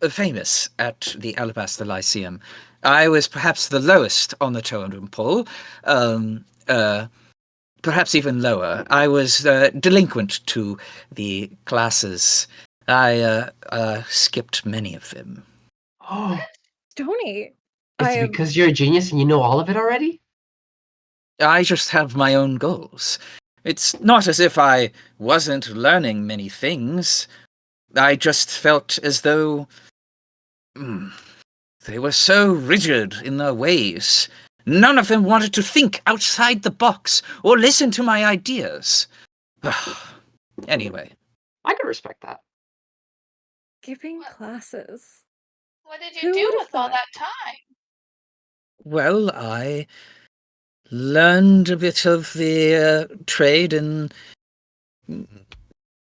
famous at the Alabaster Lyceum. I was perhaps the lowest on the totem pole. perhaps even lower. I was delinquent to the classes. I skipped many of them. Oh, Stony, is I it am. because you're a genius and you know all of it already? I just have my own goals. It's not as if I wasn't learning many things. I just felt as though they were so rigid in their ways. None of them wanted to think outside the box or listen to my ideas. Anyway, I can respect that. Skipping classes. What did you Who do would have with all thought? that time? well, I learned a bit of the trade in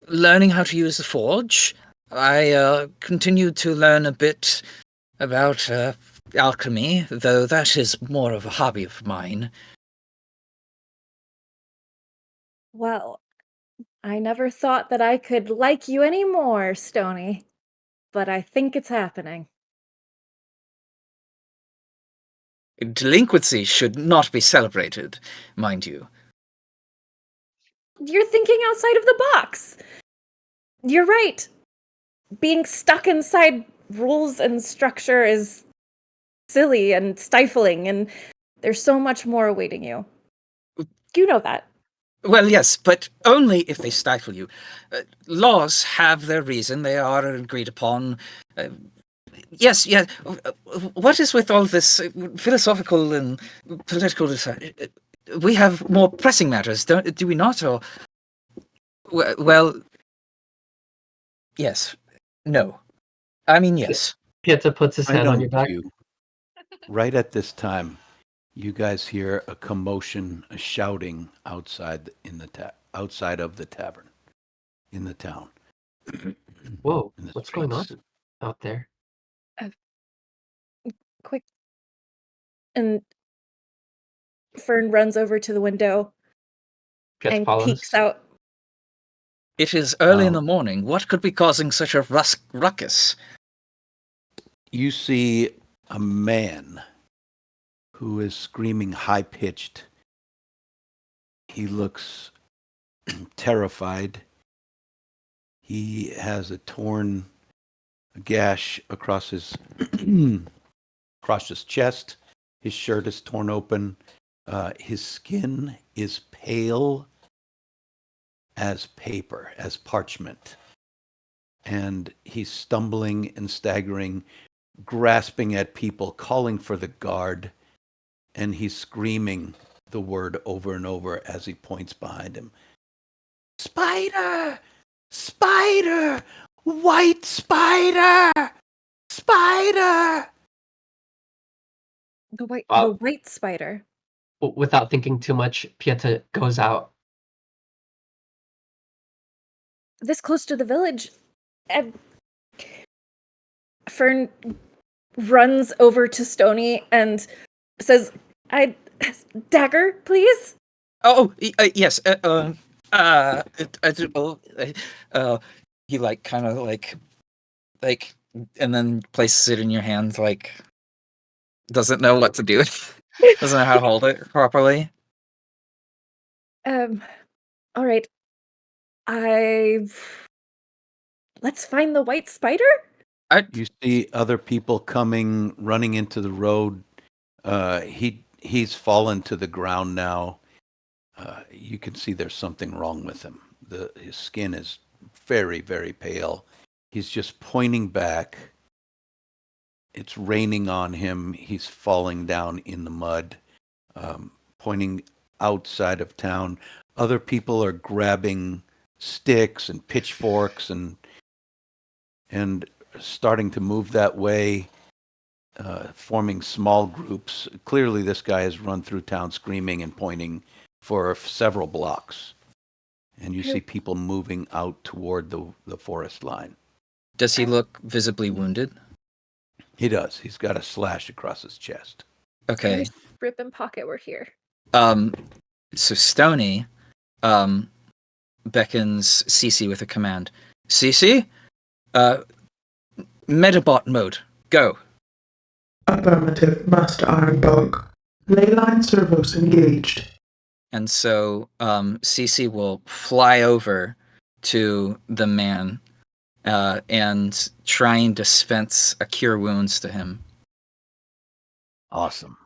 learning how to use the forge. I continued to learn a bit about alchemy, though that is more of a hobby of mine. Well, I never thought that I could like you any more, Stony. But I think it's happening. Delinquency should not be celebrated, mind you. You're thinking outside of the box. You're right. Being stuck inside rules and structure is silly and stifling, and there's so much more awaiting you. You know that. Well, yes, but only if they stifle you. Laws have their reason. They are agreed upon. Yes. What is with all this philosophical and political? We have more pressing matters, do we not? Or well, yes, no. I mean, yes. Pieta puts his I hand on know your back. you. Right at this time, you guys hear a commotion, a shouting outside outside of the tavern in the town. Whoa, In the what's going on streets. out there? Quick. And Fern runs over to the window Pieta and follows. peeks out. It is early in Oh. the morning. What could be causing such a ruckus? You see a man who is screaming high-pitched. He looks terrified. He has a torn gash across his chest. His shirt is torn open. His skin is pale as paper, as parchment. And he's stumbling and staggering, grasping at people, calling for the guard. And he's screaming the word over and over as he points behind him. Spider! Spider! White spider! Spider! The Wow. white spider. Without thinking too much, Pieta goes out. This close to the village. And Fern runs over to Stony and says, dagger, please? Oh, yes. He like kind of like, and then places it in your hands. Like, doesn't know what to do. Doesn't know how to hold it properly. All right. Let's find the white spider? You see other people coming, running into the road. He's fallen to the ground now. You can see there's something wrong with him. His skin is very, very pale. He's just pointing back. It's raining on him. He's falling down in the mud, pointing outside of town. Other people are grabbing sticks and pitchforks and starting to move that way, forming small groups. Clearly, this guy has run through town screaming and pointing for several blocks. And you see people moving out toward the forest line. Does he look visibly wounded? He does. He's got a slash across his chest. Okay. I wish Rip and Pocket were here. So Stony, beckons Cece with a command. Cece, Metabot mode, go. Affirmative, Master Iron Dog. Leyline servos engaged. And so Cece will fly over to the man and try and dispense a cure wounds to him. Awesome.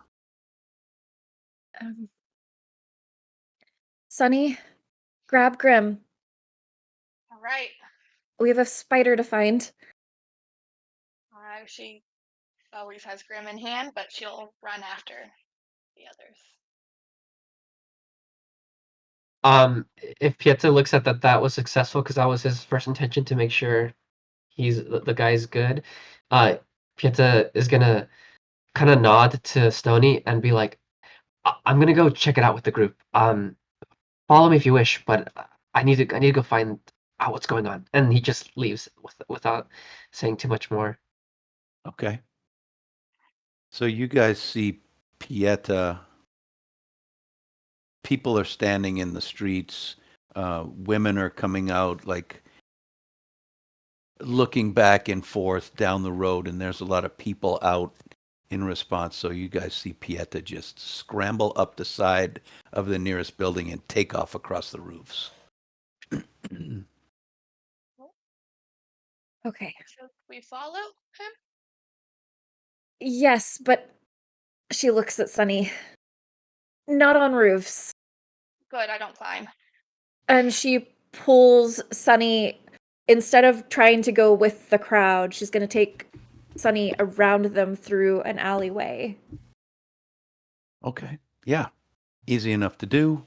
Sunny, grab Grim. All right. We have a spider to find. She always has Grim in hand, but she'll run after the others. If Pieta looks at that was successful because that was his first intention to make sure the guy's good. Pieta is gonna kind of nod to Stony and be like, I'm gonna go check it out with the group. Follow me if you wish, but I need to go find out what's going on." And he just leaves without saying too much more. Okay. So you guys see Pieta. People are standing in the streets. Women are coming out, like looking back and forth down the road, and there's a lot of people out in response. So you guys see Pieta just scramble up the side of the nearest building and take off across the roofs. Okay. Should we follow him? Yes, but she looks at Sunny. Not on roofs. Good, I don't climb. And she pulls Sunny, instead of trying to go with the crowd, she's going to take Sunny around them through an alleyway. Okay. Yeah. Easy enough to do.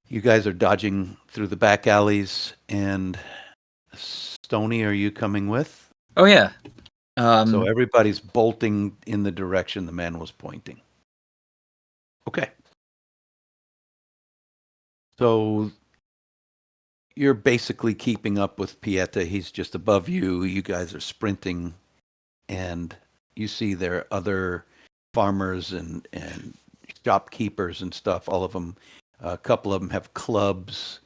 You guys are dodging through the back alleys, and Stony, are you coming with? Oh, yeah. So everybody's bolting in the direction the man was pointing. Okay. So you're basically keeping up with Pieta. He's just above you. You guys are sprinting, and you see there are other farmers and shopkeepers and stuff. All of them, a couple of them have clubs.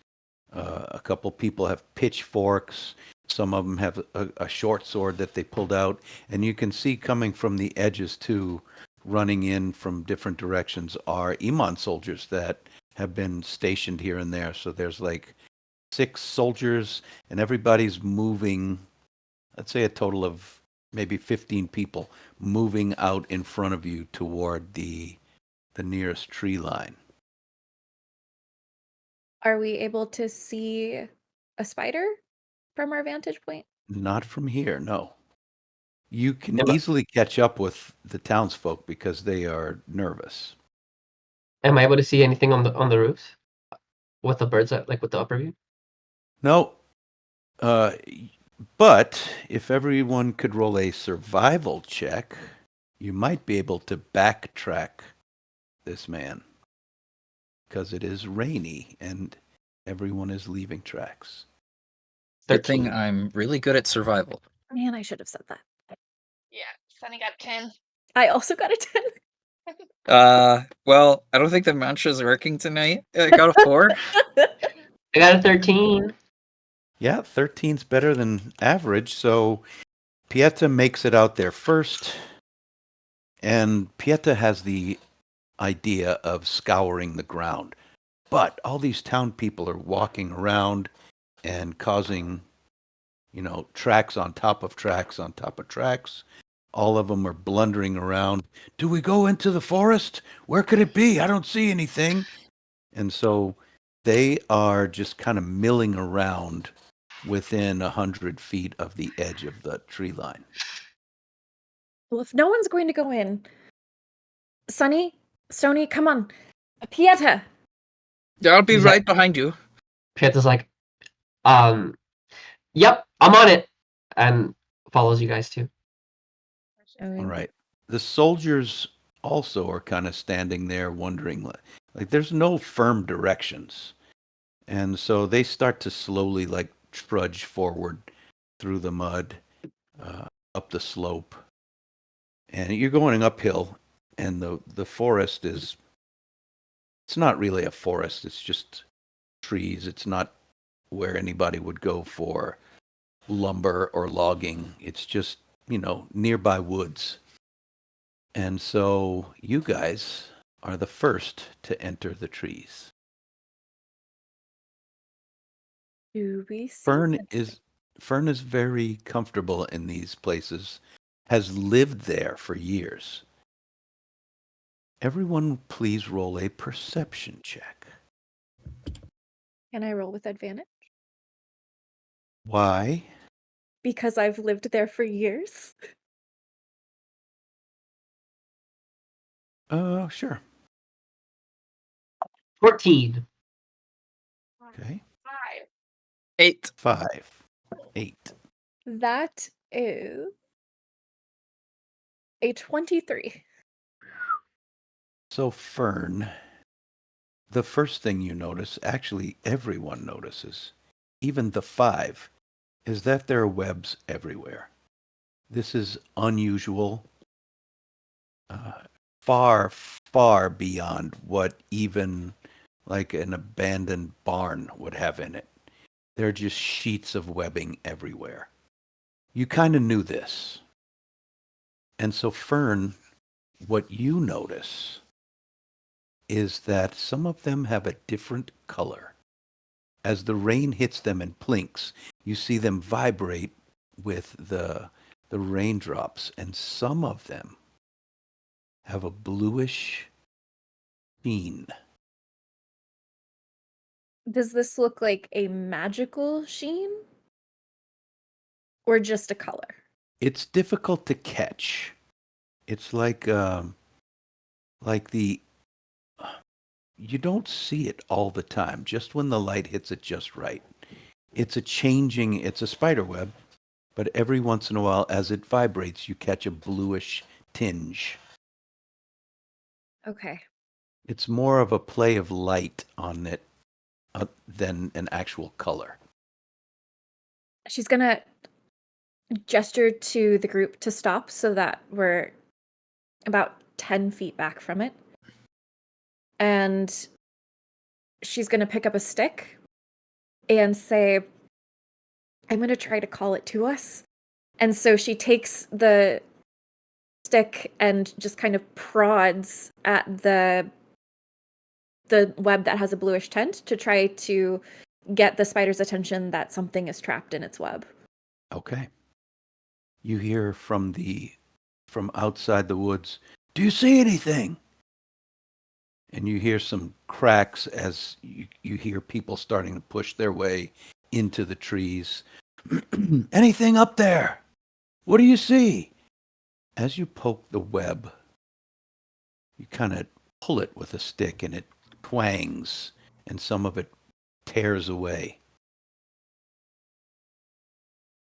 A couple people have pitchforks. Some of them have a short sword that they pulled out. And you can see coming from the edges, too, running in from different directions, are Iman soldiers that have been stationed here and there. So there's like 6 soldiers, and everybody's moving, let's say a total of maybe 15 people moving out in front of you toward the nearest tree line. Are we able to see a spider from our vantage point? Not from here, no. You can Yeah, but- easily catch up with the townsfolk because they are nervous. Am I able to see anything on the roofs with the birds, like with the upper view? No, but if everyone could roll a survival check, you might be able to backtrack this man because it is rainy and everyone is leaving tracks. Good thing 13. I'm really good at survival. Man, I should have said that. Yeah, Sunny got 10. I also got a 10. Well, I don't think the mantra's working tonight. I got a 4. I got a 13. Yeah, 13's better than average. So Pieta makes it out there first. And Pieta has the idea of scouring the ground. But all these town people are walking around and causing, tracks on top of tracks on top of tracks. All of them are blundering around. Do we go into the forest? Where could it be? I don't see anything. And so they are just kind of milling around within 100 feet of the edge of the tree line. Well, if no one's going to go in, Sunny, Stony, come on. Pieta. Yeah, I'll be Yeah. right behind you. Pieta's like, yep, I'm on it, and follows you guys too. All right. The soldiers also are kind of standing there wondering, like there's no firm directions. And so they start to slowly like trudge forward through the mud, up the slope. And you're going uphill, and the forest is, it's not really a forest, it's just trees. It's not where anybody would go for lumber or logging. It's just, nearby woods. And so you guys are the first to enter the trees. Do we see Fern the is Fern is very comfortable in these places, has lived there for years. Everyone, please roll a perception check. Can I roll with advantage? Why? Because I've lived there for years. Sure. 14. Okay. 5. 8. 5, 8. That is a 23. So, Fern, the first thing you notice, actually everyone notices, even the 5, is that there are webs everywhere. This is unusual, far, far beyond what even like an abandoned barn would have in it. There are just sheets of webbing everywhere. You kind of knew this. And so, Fern, what you notice is that some of them have a different color. As the rain hits them and plinks, you see them vibrate with the raindrops, and some of them have a bluish sheen. Does this look like a magical sheen? Or just a color? It's difficult to catch. It's like the you don't see it all the time, just when the light hits it just right. It's a spider web, but every once in a while, as it vibrates, you catch a bluish tinge. Okay. It's more of a play of light on it than an actual color. She's gonna gesture to the group to stop so that we're about 10 feet back from it. And she's gonna pick up a stick and say, I'm gonna try to call it to us. And so she takes the stick and just kind of prods at the web that has a bluish tint to try to get the spider's attention that something is trapped in its web. Okay. You hear from outside the woods, do you see anything? And you hear some cracks as you hear people starting to push their way into the trees. Anything up there? What do you see? As you poke the web, you kind of pull it with a stick and it twangs and some of it tears away.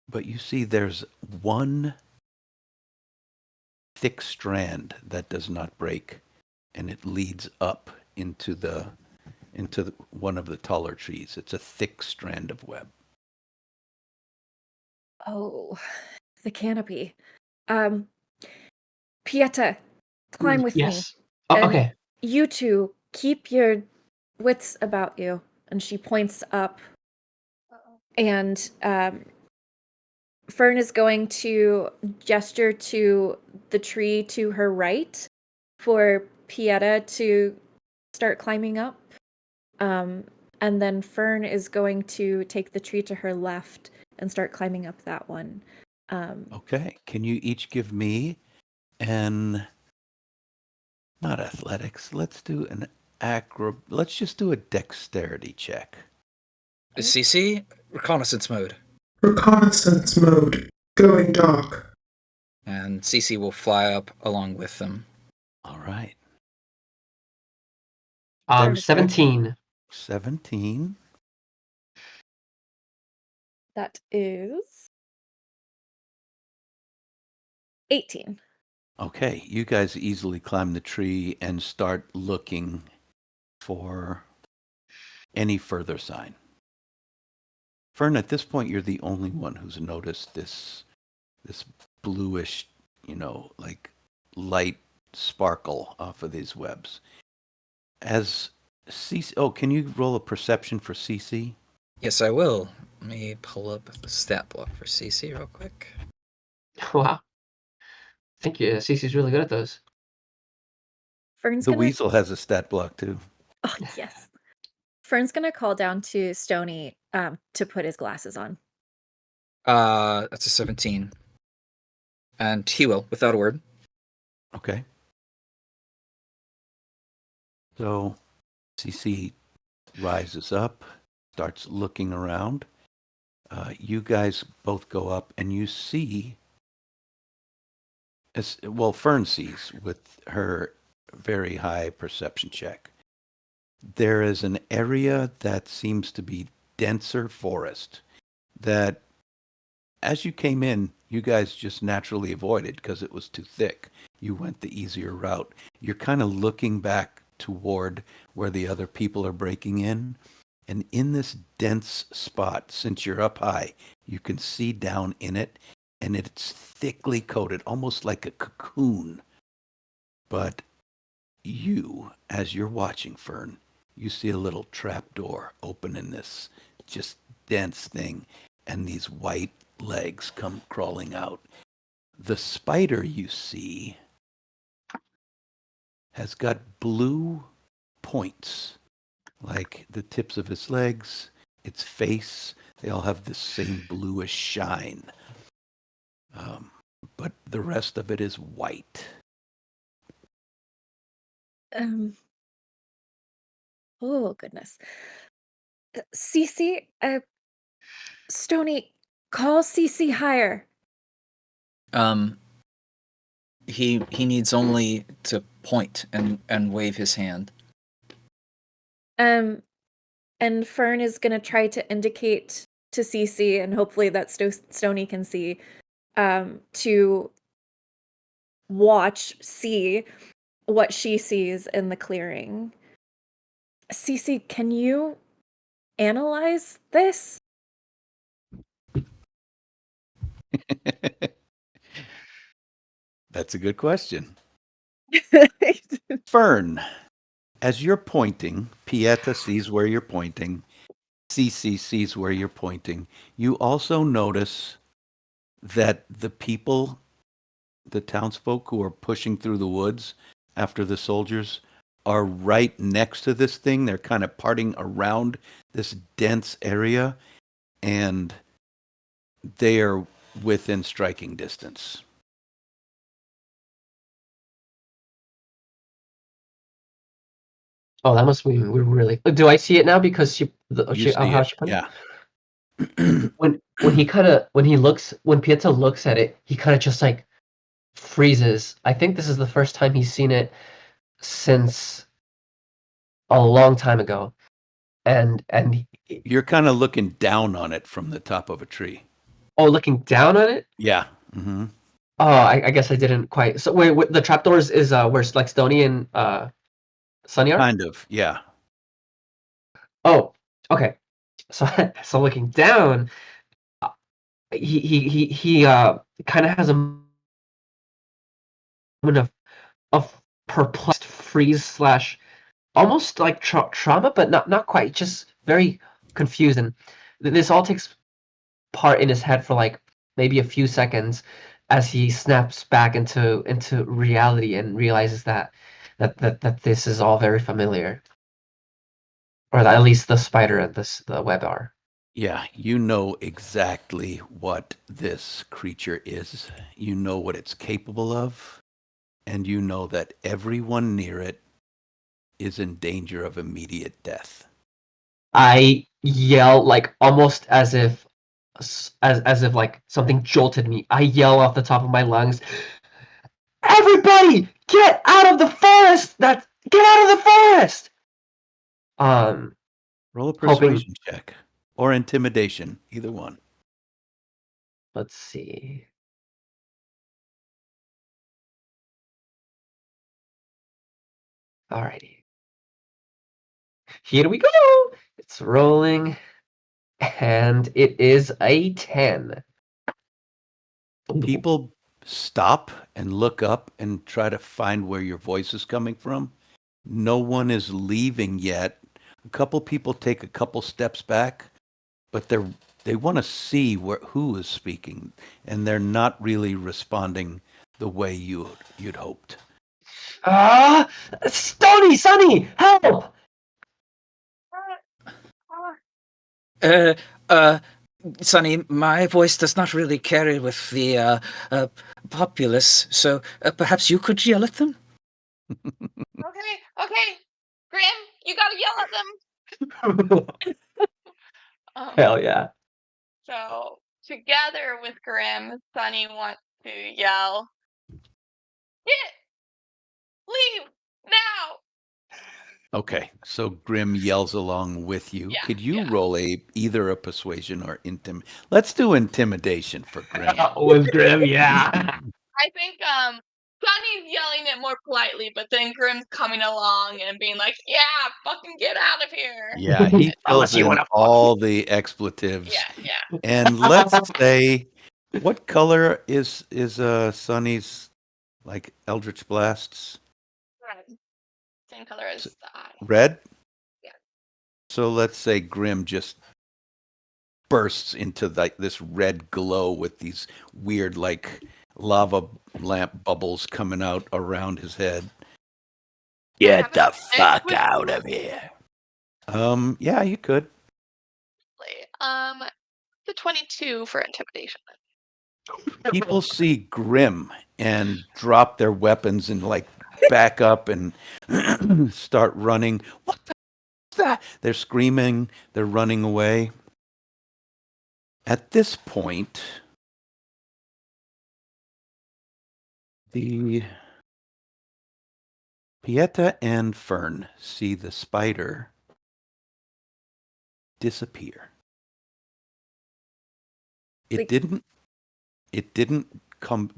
But you see there's one thick strand that does not break, and it leads up into one of the taller trees. It's a thick strand of web. Oh, the canopy. Pieta, climb with me. Yes. Oh, And okay. you two, keep your wits about you. And she points up, and Fern is going to gesture to the tree to her right for Pieta to start climbing up. And then Fern is going to take the tree to her left and start climbing up that one. Okay. Can you each give me an, not athletics, let's just do a dexterity check. CC, reconnaissance mode. Reconnaissance mode. Going dark. And CC will fly up along with them. All right. 17. 17. That is 18. Okay, you guys easily climb the tree and start looking for any further sign. Fern, at this point, you're the only one who's noticed this bluish, like light sparkle off of these webs. As CC, can you roll a perception for CC? Yes, I will. Let me pull up the stat block for CC real quick. Wow. I think Cece's really good at those. Fern's The gonna. weasel has a stat block too. Oh yes. Fern's gonna call down to Stony to put his glasses on. That's a 17. And he will, without a word. Okay. So CC rises up, starts looking around. You guys both go up and you see, well, Fern sees with her very high perception check. There is an area that seems to be denser forest that, as you came in, you guys just naturally avoided because it was too thick. You went the easier route. You're kind of looking back toward where the other people are breaking in. And in this dense spot, since you're up high, you can see down in it, and it's thickly coated, almost like a cocoon. But you, as you're watching, Fern, you see a little trap door open in this just dense thing, and these white legs come crawling out. The spider you see has got blue points, like the tips of its legs, its face. They all have the same bluish shine. But the rest of it is white. Oh goodness. Cece, Stony, call Cece higher. He needs only to point and wave his hand. And Fern is gonna try to indicate to Cece, and hopefully that Stony can see, to see what she sees in the clearing. Cece, can you analyze this? That's a good question. Fern, as you're pointing, Pieta sees where you're pointing. Cece sees where you're pointing. You also notice that the people, the townsfolk who are pushing through the woods after the soldiers, are right next to this thing. They're kind of parting around this dense area, and they are within striking distance. Oh, that must mean we're really. Do I see it now because You see how it, she put it? yeah. When Pieta looks at it, he kind of just like freezes. I think this is the first time he's seen it since a long time ago, and You're kind of looking down on it from the top of a tree. oh, looking down on it. Yeah. Mm-hmm. Oh, I guess I didn't quite. So wait, the trapdoors is where like Stony and Sunny are. Kind of, yeah. Oh, okay. So so looking down, he kind of has a moment of perplexed freeze slash almost like trauma, but not quite. Just very confused, and this all takes part in his head for like maybe a few seconds as he snaps back into reality and realizes that this is all very familiar, or that at least the spider and the web are. Yeah, you know exactly what this creature is. You know what it's capable of, and you know that everyone near it is in danger of immediate death. I yell like almost as if like something jolted me. I yell off the top of my lungs, "Everybody, get out of the forest! Get out of the forest!" Roll a Hoping. persuasion check or intimidation, either one. Let's see. Alrighty. Here we go. It's rolling, and it is a 10. People stop and look up and try to find where your voice is coming from. No one is leaving yet. A couple people take a couple steps back, but they want to see who is speaking, and they're not really responding the way you'd hoped. Stony, Sunny, help! Sonny, my voice does not really carry with the populace, so perhaps you could yell at them? Okay. Grim, you gotta yell at them. Hell yeah. So together with Grim, Sunny wants to yell, "Get! Leave! Now!" Okay, so Grim yells along with you. Yeah, Could you yeah. roll either a persuasion or Let's do intimidation for Grim. With Grim, yeah. I think Sunny's yelling it more politely, but then Grim's coming along and being like, "Yeah, fucking get out of here." Yeah, he Unless fills you in wanna fuck all the expletives. Yeah. And let's say, what color is Sunny's like Eldritch Blasts? Red. Same color as the eye. Red? Yeah. So let's say Grim just bursts into this red glow with these weird like lava lamp bubbles coming out around his head. Get the fuck out of here. Yeah, you could. The 22 for intimidation. People see Grim and drop their weapons and like back up and start running. What the f- is that? They're screaming, they're running away. At this point, the Pieta and Fern see the spider disappear. It Like- didn't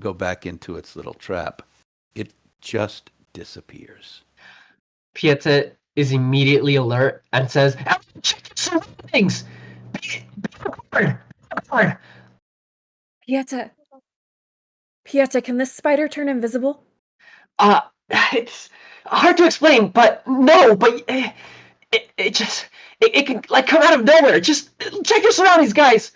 go back into its little trap. It just disappears. Pieta is immediately alert and says, "Check your surroundings! Be prepared! Pieta, can this spider turn invisible? It's hard to explain, but no, but it just it can like come out of nowhere. Just check your surroundings, guys."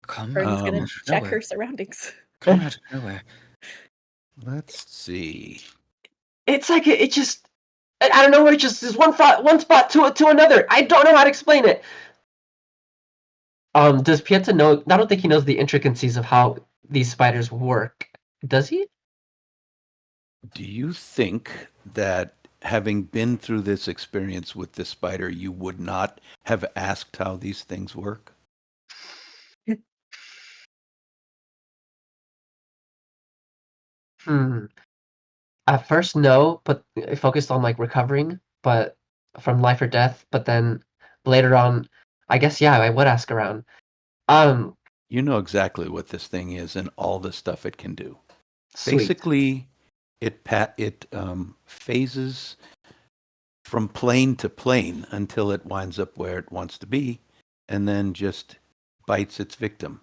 Come Fern's gonna out of check nowhere. her surroundings. Come out of nowhere. Let's see. It's like it just I don't know where it just is one spot to another. I don't know how to explain it. Does Pieta know? I don't think he knows the intricacies of how these spiders work. Does he? Do you think that having been through this experience with this spider, you would not have asked how these things work? At first, no, but I focused on like recovering, but from life or death. But then later on, I guess yeah, I would ask around. You know exactly what this thing is and all the stuff it can do. Sweet. Basically, it phases from plane to plane until it winds up where it wants to be, and then just bites its victim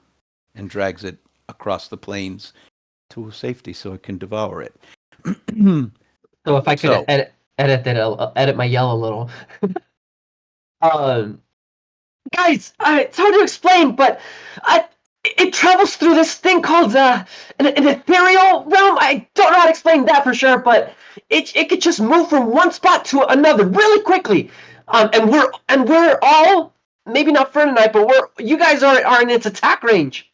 and drags it across the plains to safety so it can devour it. So if I could So- edit my yell a little. Guys, it's hard to explain, but it travels through this thing called an ethereal realm. I don't know how to explain that for sure, but it could just move from one spot to another really quickly. And we're all, maybe not Fern and I, but you guys are in its attack range.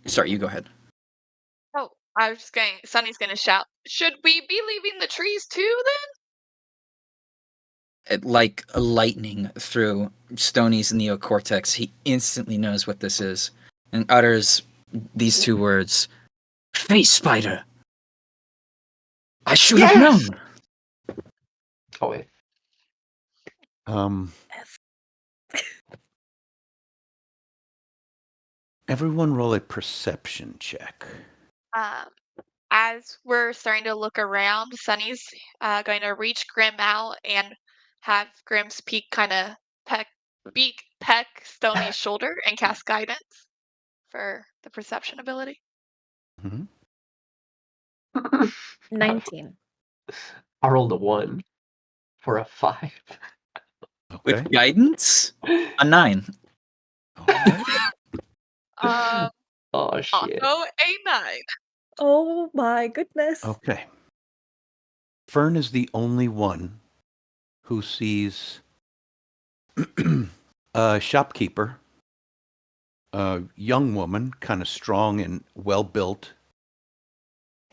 Sorry, you go ahead. Oh, I was just going. Sunny's gonna shout, "Should we be leaving the trees too then?" Like lightning through Stoney's neocortex, he instantly knows what this is and utters these two words: "Face spider." I should have Yes! known. Oh wait. Everyone roll a perception check. As we're starting to look around, Sunny's going to reach Grim out and have Grim's beak peck Stony's shoulder and cast guidance for the perception ability. Mhm. 19. I rolled a 1 for a 5. Okay. With guidance, a 9. All right. Oh shit. Also a 9. Oh my goodness. Okay. Fern is the only one who sees a shopkeeper, a young woman, kind of strong and well built,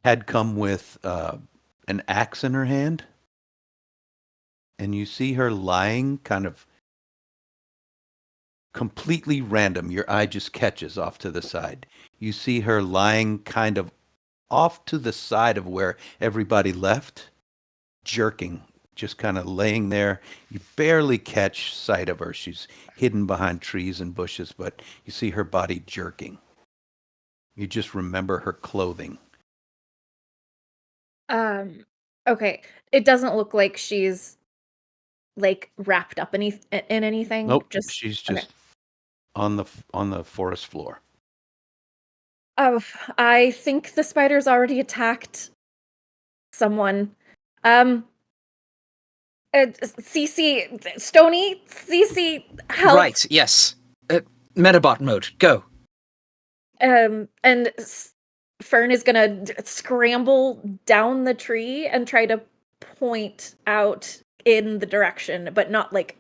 had come with an axe in her hand. And you see her lying kind of completely random. Your eye just catches off to the side. You see her lying kind of off to the side of where everybody left, jerking, just kind of laying there. You barely catch sight of her. She's hidden behind trees and bushes, but you see her body jerking. You just remember her clothing. Okay. It doesn't look like she's like wrapped up in anything. Nope, Just she's okay. just on the forest floor. Oh, I think the spider's already attacked someone. Cece, Stony, Cece, help. Right, yes. Metabot mode, go. And Fern is gonna scramble down the tree and try to point out in the direction, but not like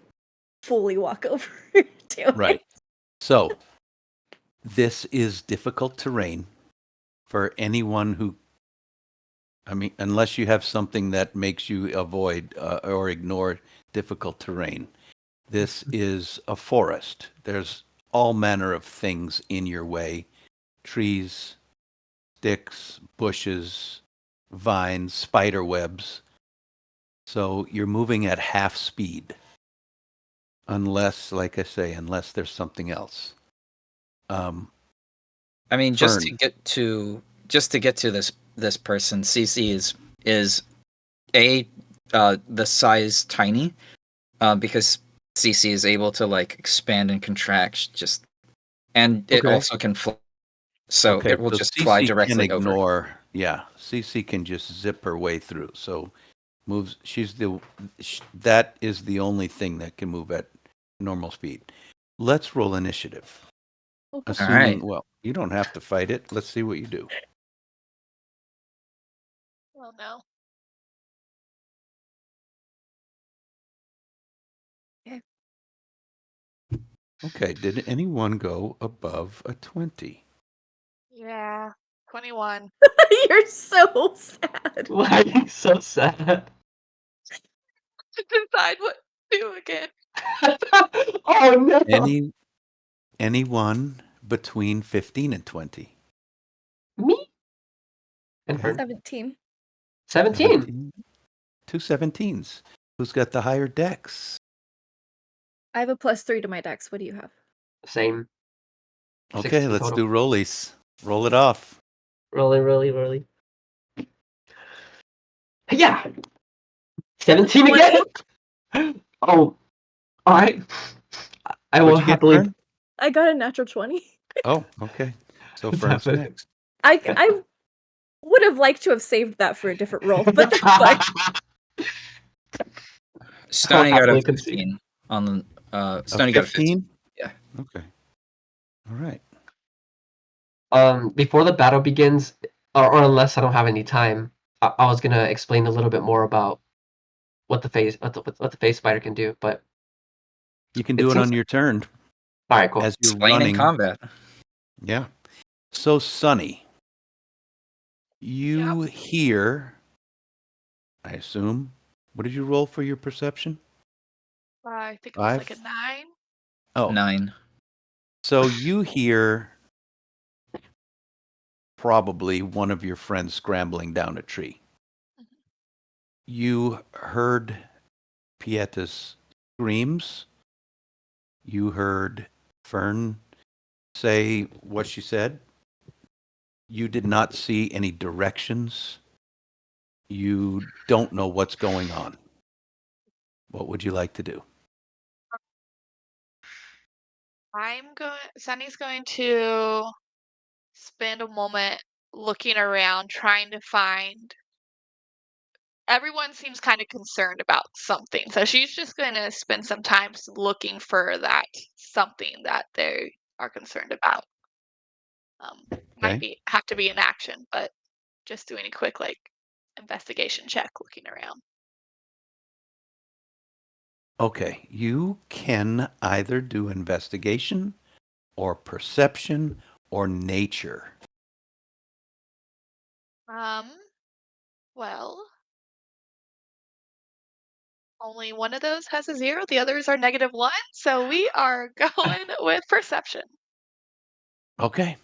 fully walk over to Right. it. So, this is difficult terrain for anyone who, I mean, unless you have something that makes you avoid or ignore difficult terrain. This is a forest. There's all manner of things in your way: trees, sticks, bushes, vines, spider webs. So you're moving at half speed. Unless, like I say, unless there's something else. I mean, Fern. just to get to this person, CC is the size tiny, because CC is able to like expand and contract and it Okay. also can fly, so Okay, it will so just fly CC can directly over. ignore. Yeah, CC can just zip her way through. So moves. That is the only thing that can move at normal speed. Let's roll initiative. Okay. Assuming, Alright. well, you don't have to fight it. Let's see what you do. Oh no. Okay, did anyone go above a 20? Yeah. 21. You're so sad. Why are you so sad? Decide what to do again. Oh no. Anyone between 15 and 20? Me? And Okay. Fern? 17. 17. 17. Two 17s. Who's got the higher dex? I have a +3 to my dex. What do you have? Same. Okay, 16 let's total. do rollies. Roll it off. Rolling. Yeah. 17 again. Oh, all right. I will What'd you get, happily. Fern? I got a natural 20. Oh, okay. So Fern's next. I would have liked to have saved that for a different roll, but that's fine. Stony got a happily concede. 15 on the A Stony got a 15. 15? Yeah. Okay. All right. Before the battle begins, or unless I don't have any time, I was gonna explain a little bit more about what the phase spider can do. But You can it do it seems on your turn all right. Cool. as you're Slain in running. combat. Yeah. So, Sunny, you hear, I assume, what did you roll for your perception? I think it was like a 5? 9. Oh, 9. so you hear probably one of your friends scrambling down a tree. Mhm. You heard Pieta's screams. You heard Fern say what she said. You did not see any directions. You don't know what's going on. What would you like to do? Sunny's going to spend a moment looking around, trying to find. Everyone seems kind of concerned about something, so she's just going to spend some time looking for that something that they are concerned about. Okay. Have to be in action, but just doing a quick like investigation check, looking around. Okay. You can either do investigation or perception or nature. Well, only one of those has a 0. The others are -1, so we are going with perception. Okay.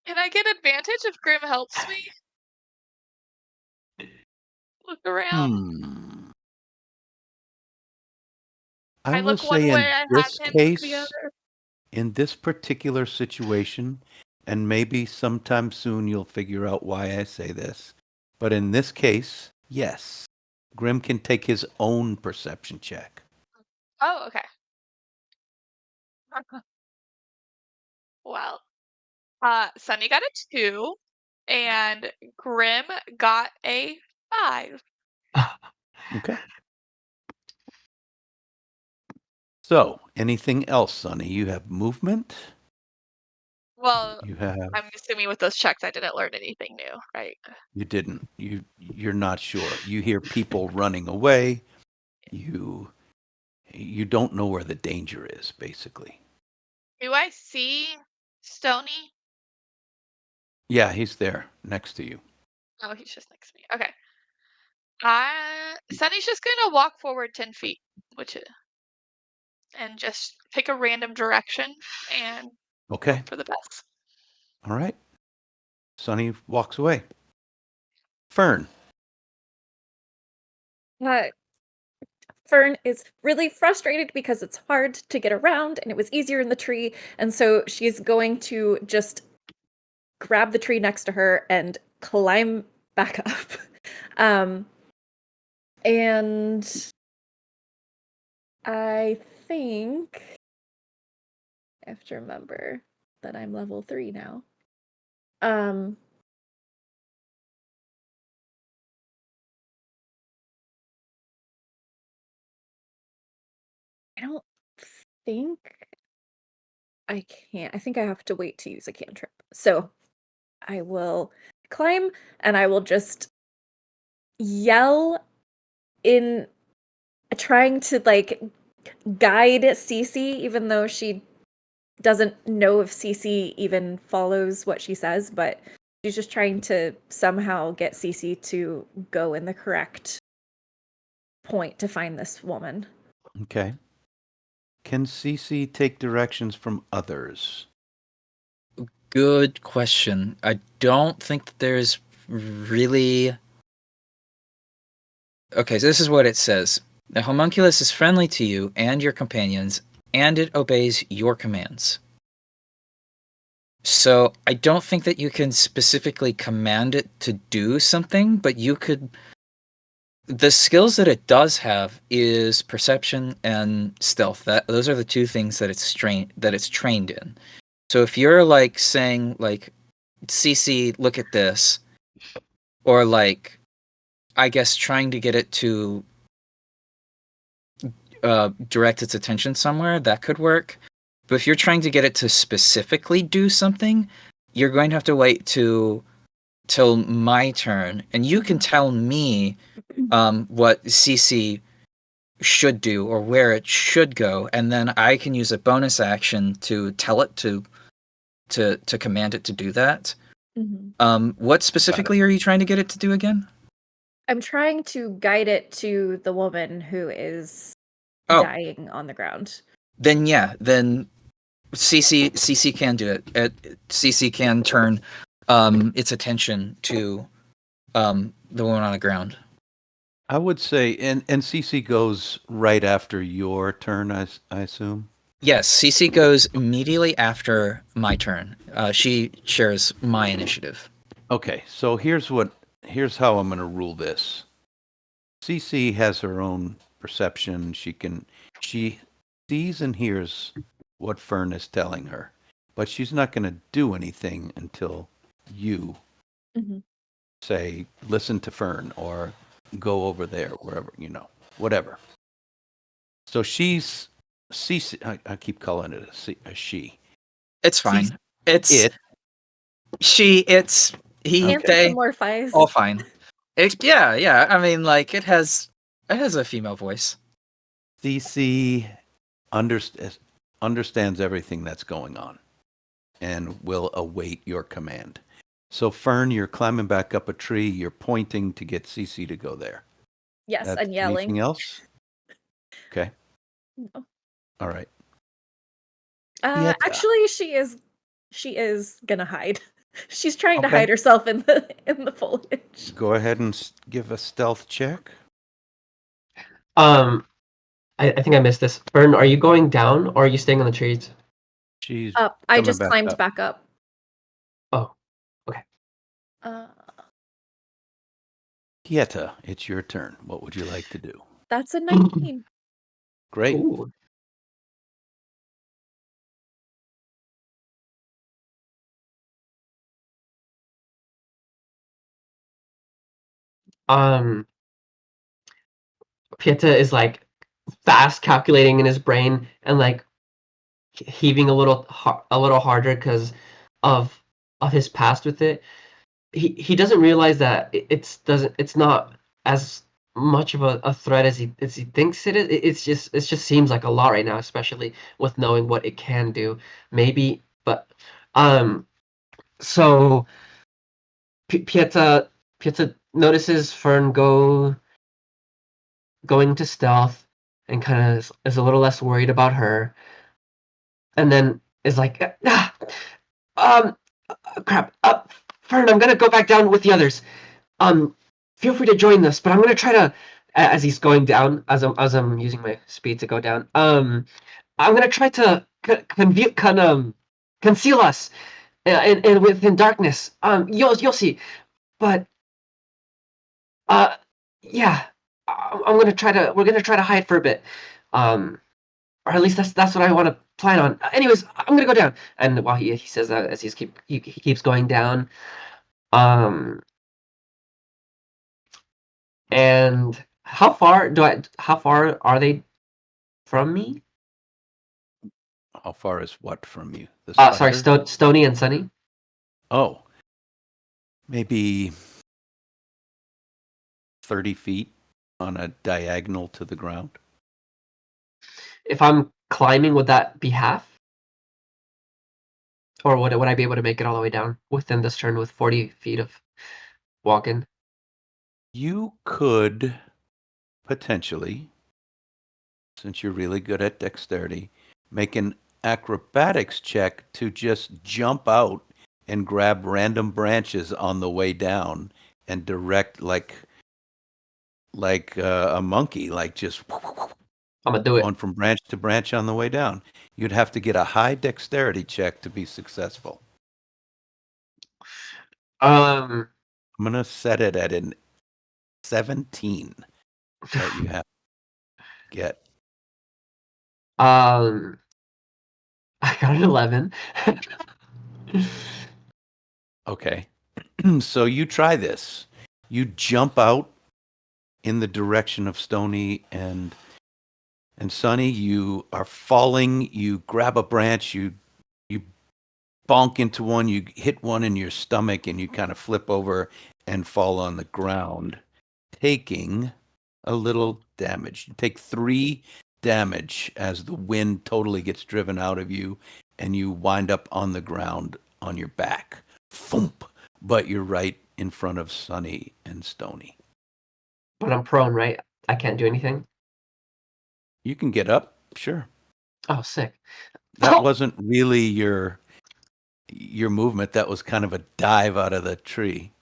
Can I get advantage if Grim helps me look around? I I will look one say way, in I have this him look the case, other. in this particular situation, and maybe sometime soon you'll figure out why I say this, but in this case, yes, Grim can take his own perception check. Oh, okay. Well, Sunny got a 2, and Grim got a 5. Okay. So, anything else, Sonny? You have movement. Well, You have. I'm assuming with those checks I didn't learn anything new, right? You didn't. You're not sure. You hear people running away. You you don't know where the danger is, basically. Do I see Stony? Yeah, he's there next to you. Oh, he's just next to me. Okay. Sunny's just gonna walk forward 10 feet, and just pick a random direction and Okay. hope for the best. All right. Sonny walks away. Fern. Uh, Fern is really frustrated because it's hard to get around and it was easier in the tree. And so she's going to just grab the tree next to her and climb back up. And I think I have to remember that I'm level 3 now. I don't think I can't. I think I have to wait to use a cantrip. So I will climb and I will just yell in trying to like guide Cece, even though she doesn't know if Cece even follows what she says, but she's just trying to somehow get Cece to go in the correct point to find this woman. Okay. Can Cece take directions from others? Good question. I don't think that there's really. Okay, so this is what it says. The homunculus is friendly to you and your companions, and it obeys your commands. So I don't think that you can specifically command it to do something, but you could. The skills that it does have is perception and stealth. Those are the two things that it's trained in. So if you're like saying like, CC, look at this, or like, I guess trying to get it to direct its attention somewhere, that could work. But if you're trying to get it to specifically do something, you're going to have to wait till my turn, and you can tell me what CC should do or where it should go, and then I can use a bonus action to tell it to command it to do that. What specifically are you trying to get it to do again? I'm trying to guide it to the woman who is dying on the ground. Then CC can do it. CC can turn its attention to the woman on the ground. I would say, and CC goes right after your turn, I assume? Yes, CC goes immediately after my turn. She shares my initiative. Okay, so here's how I'm going to rule this. CC has her own perception. She sees and hears what Fern is telling her, but she's not going to do anything until you say, listen to Fern or go over there, wherever, whatever. So CC, I keep calling it a she. It's fine. It's It. she. It's he. Okay. They. Anthropomorphize. All fine. Yeah. I mean, like it has a female voice. DC understands everything that's going on and will await your command. So, Fern, you're climbing back up a tree. You're pointing to get Cece to go there. Yes, That's I'm yelling. anything else? Okay. No. All right. Pieta. Actually, she is gonna hide. She's trying to Okay. hide herself in the foliage. Go ahead and give a stealth check. I think I missed this. Fern, are you going down or are you staying on the trees? She's Up. I coming just back climbed up. back up. Oh, okay. Pieta, it's your turn. What would you like to do? That's a 19. Great. Ooh. Pieta is like fast calculating in his brain and like heaving a little harder because of his past with it. He doesn't realize that it's not as much of a threat as he thinks it is. It just seems like a lot right now, especially with knowing what it can do. Maybe, but so Pieta notices Fern going to stealth and kind of is a little less worried about her, and then is like, um, crap, Fern, I'm gonna go back down with the others. Feel free to join us, but I'm gonna try to, as he's going down, as I'm using my speed to go down. I'm gonna try to conceal us, and within darkness. You'll see, but yeah, I'm gonna try to. We're gonna try to hide for a bit, or at least that's what I want to plan on. Anyways, I'm gonna go down, and while he says that as he keeps going down, um, and how far are they from me? How far is what from you? The Sorry, spider? Stony and Sunny. Oh, maybe 30 feet on a diagonal to the ground. If I'm climbing, would that be half? Or would I be able to make it all the way down within this turn with 40 feet of walking? You could potentially, since you're really good at dexterity, make an acrobatics check to just jump out and grab random branches on the way down and direct like a monkey, like just I'm gonna do it. going from branch to branch on the way down. You'd have to get a high dexterity check to be successful. Um, I'm gonna set it at an 17 that you have to get. I got an 11. Okay. So you try this. You jump out in the direction of Stony and Sunny. You are falling. You grab a branch. You bonk into one. You hit one in your stomach, and you kind of flip over and fall on the ground, taking a little damage. You take 3 damage as the wind totally gets driven out of you, and you wind up on the ground on your back. Thump! But you're right in front of Sunny and Stony. But I'm prone, right? I can't do anything. You can get up, sure. Oh, sick. That wasn't really your movement. That was kind of a dive out of the tree.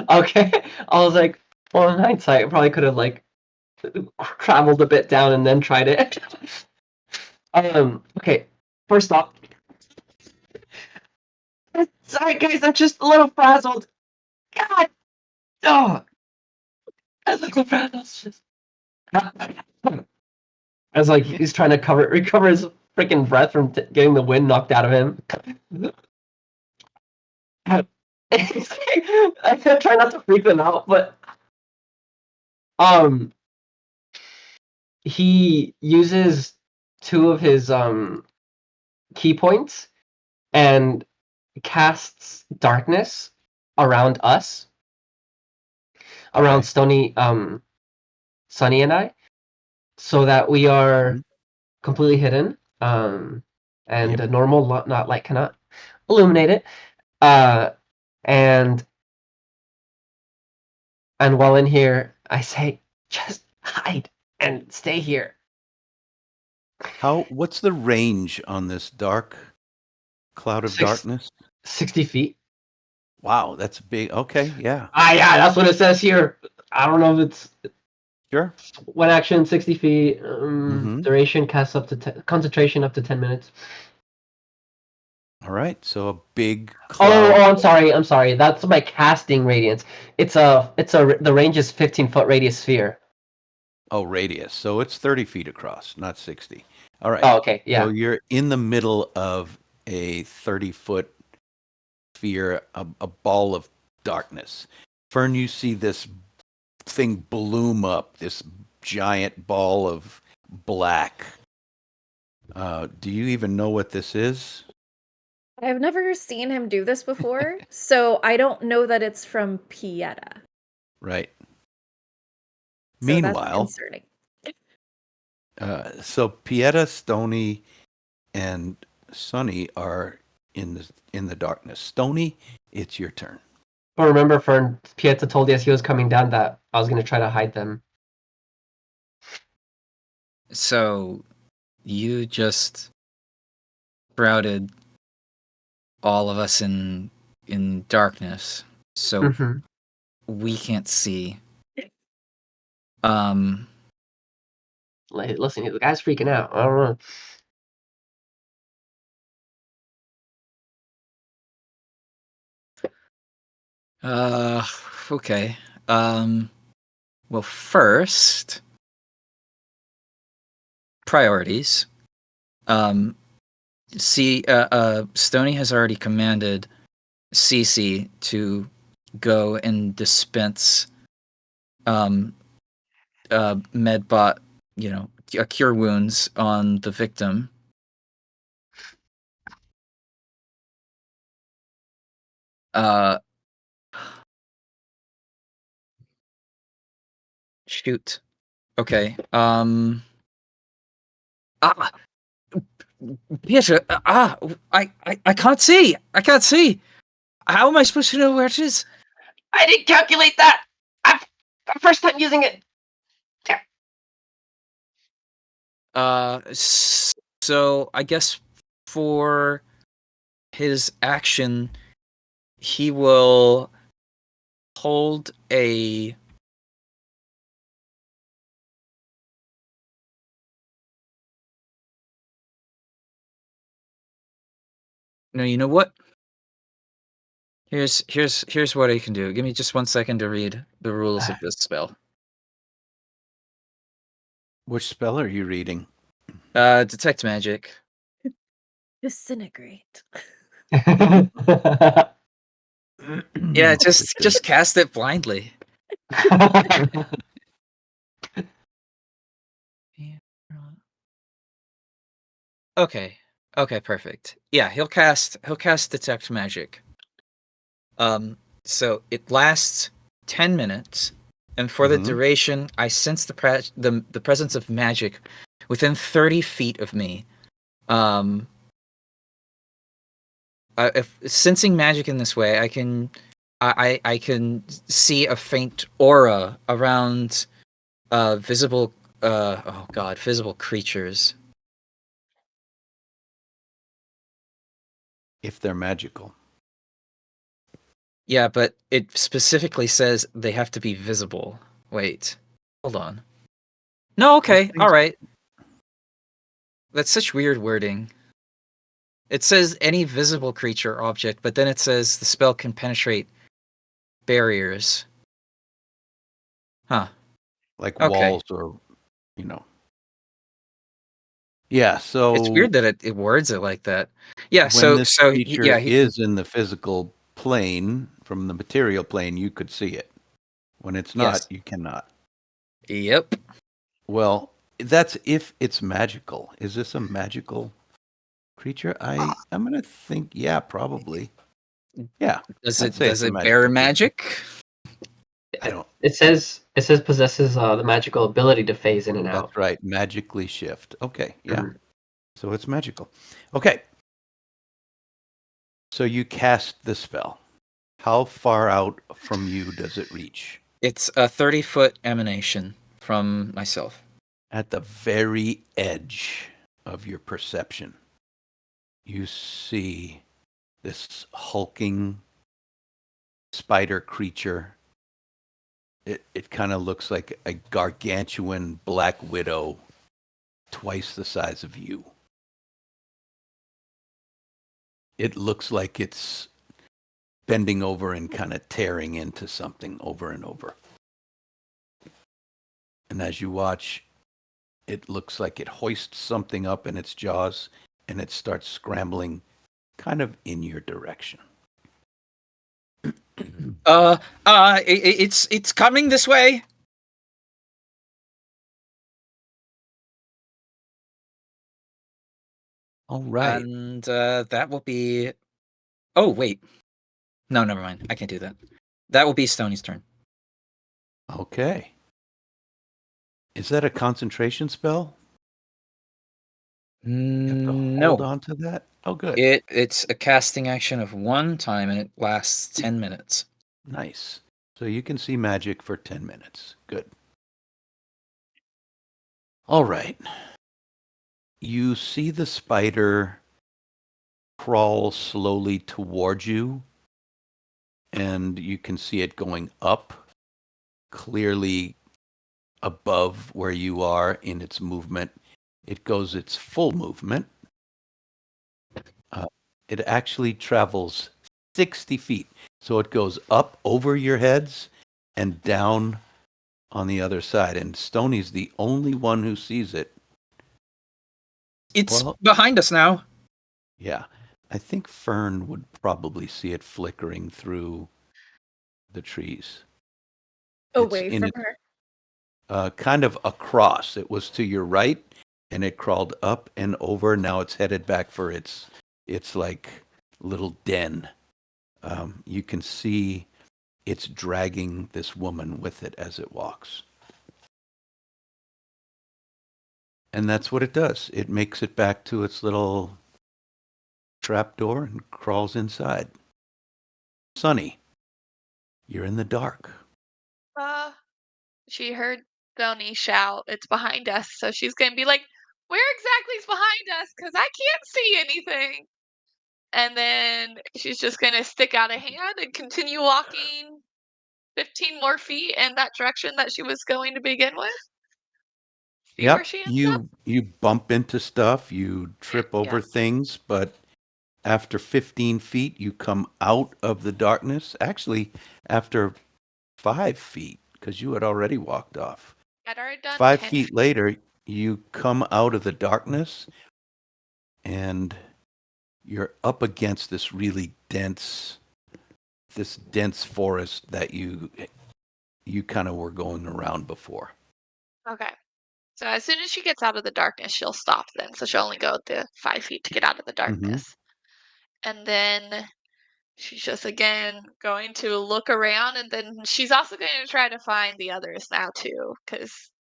Okay. I was like, well, in hindsight, I probably could have like traveled a bit down and then tried it. Okay. First off, sorry guys, I'm just a little frazzled. God, oh, a little frazzled. Just... As like he's trying to recover his freaking breath from getting the wind knocked out of him. I try not to freak them out, but he uses 2 of his key points and casts darkness around us, around Okay. Stony, Sunny and I, so that we are Mhm. completely hidden, and Yep. a normal not light cannot illuminate it. Uh, and while in here, I say, just hide and stay here. What's the range on this dark cloud of Six, darkness? 60 feet. Wow, that's big. Okay, yeah, Yeah, that's what it says here. I don't know if it's sure. one action, 60 feet. Mm-hmm. Duration cast up to concentration up to 10 minutes. All right, so a big Oh, cloud. I'm sorry. That's my casting radius. The range is 15-foot radius sphere. Oh, radius. So it's 30 feet across, not 60. All right. Oh, okay, So yeah. you're in the middle of a 30-foot sphere, a ball of darkness. Fern, you see this thing bloom up, this giant ball of black. Do you even know what this is? I've never seen him do this before, so I don't know that it's from Pieta. Right. So that's Meanwhile, concerning. so Pieta, Stony, and Sunny are in the darkness. Stony, it's your turn. But remember, Fern, Pieta told us he was coming down that I was going to try to hide them. So you just shrouded all of us in darkness, so Mm-hmm. we can't see. Um. Listen, the guy's freaking out. I don't know. Okay. Well, first, priorities. Um. Stony has already commanded Cece to go and dispense medbot, cure wounds on the victim. Uh, shoot. Okay. Ah, Peter. I can't see. I can't see. How am I supposed to know where it is? I didn't calculate that. I'm first time using it. So I guess for his action, he will hold a. No, you know what? Here's what I can do. Give me just 1 second to read the rules of this spell. Which spell are you reading? Detect magic. Disintegrate. Yeah, just cast it blindly. Okay. Okay, perfect. Yeah, he'll cast detect magic. So it lasts 10 minutes, and for the Mhm. duration, I sense the presence of magic within 30 feet of me. If sensing magic in this way, I can see a faint aura around visible visible creatures. If they're magical. Yeah, but it specifically says they have to be visible. Wait, hold on. No, okay, all right. That's such weird wording. It says any visible creature or object, but then it says the spell can penetrate barriers. Huh. Like Okay. walls or, you know. Yeah, It's so weird that it words it like that. Yeah, when this yeah, creature is in the physical plane, from the material plane, you could see it. When it's not, yes. you cannot. Yep. Well, that's if it's magical. Is this a magical creature? I'm gonna think, yeah, probably. Yeah, Does I'd it say it's a bear magical creature. magic? I don't. It says possesses the magical ability to phase in and out. That's right. Magically shift. Okay. Yeah. Mhm. So it's magical. Okay. So you cast the spell. How far out from you does it reach? It's a 30-foot emanation from myself. At the very edge of your perception, you see this hulking spider creature. It kind of looks like a gargantuan black widow, twice the size of you. It looks like it's bending over and kind of tearing into something over and over. And as you watch, it looks like it hoists something up in its jaws and it starts scrambling kind of in your direction. It's coming this way. All right. And that will be. Oh wait, no, never mind. I can't do that. That will be Stoney's turn. Okay. Is that a concentration spell? You have to hold No, on to that? Oh, good. it's a casting action of one time, and it lasts 10 minutes. Nice. So you can see magic for 10 minutes. Good. All right. You see the spider crawl slowly towards you, and you can see it going up, clearly above where you are in its movement. It goes its full movement. It actually travels 60 feet. So it goes up over your heads and down on the other side. And Stoney's the only one who sees it. It's Well, behind us now. yeah. I think Fern would probably see it flickering through the trees. It's Away in from it, her. kind of across. It was to your right, and it crawled up and over. Now it's headed back for its like little den. You can see it's dragging this woman with it as it walks. And that's what it does. It makes it back to its little trap door and crawls inside. Sunny, you're in the dark. Uh, she heard Bonnie shout, "It's behind us!" So she's gonna be like, "Where exactly is behind us? Because I can't see anything." And then she's just gonna stick out a hand and continue walking 15 more feet in that direction that she was going to begin with. See where Yep, she ends up? you bump into stuff, you trip over Yeah. things, but after 15 feet, you come out of the darkness. Actually, after 5 feet, because you had already walked off. I'd already done 5 10 feet later, you come out of the darkness and you're up against this really dense forest that you kind of were going around before. Okay. So as soon as she gets out of the darkness, she'll stop then. So she'll only go the 5 feet to get out of the Mm-hmm. darkness. And then she's just again going to look around, and then she's also going to try to find the others now too, because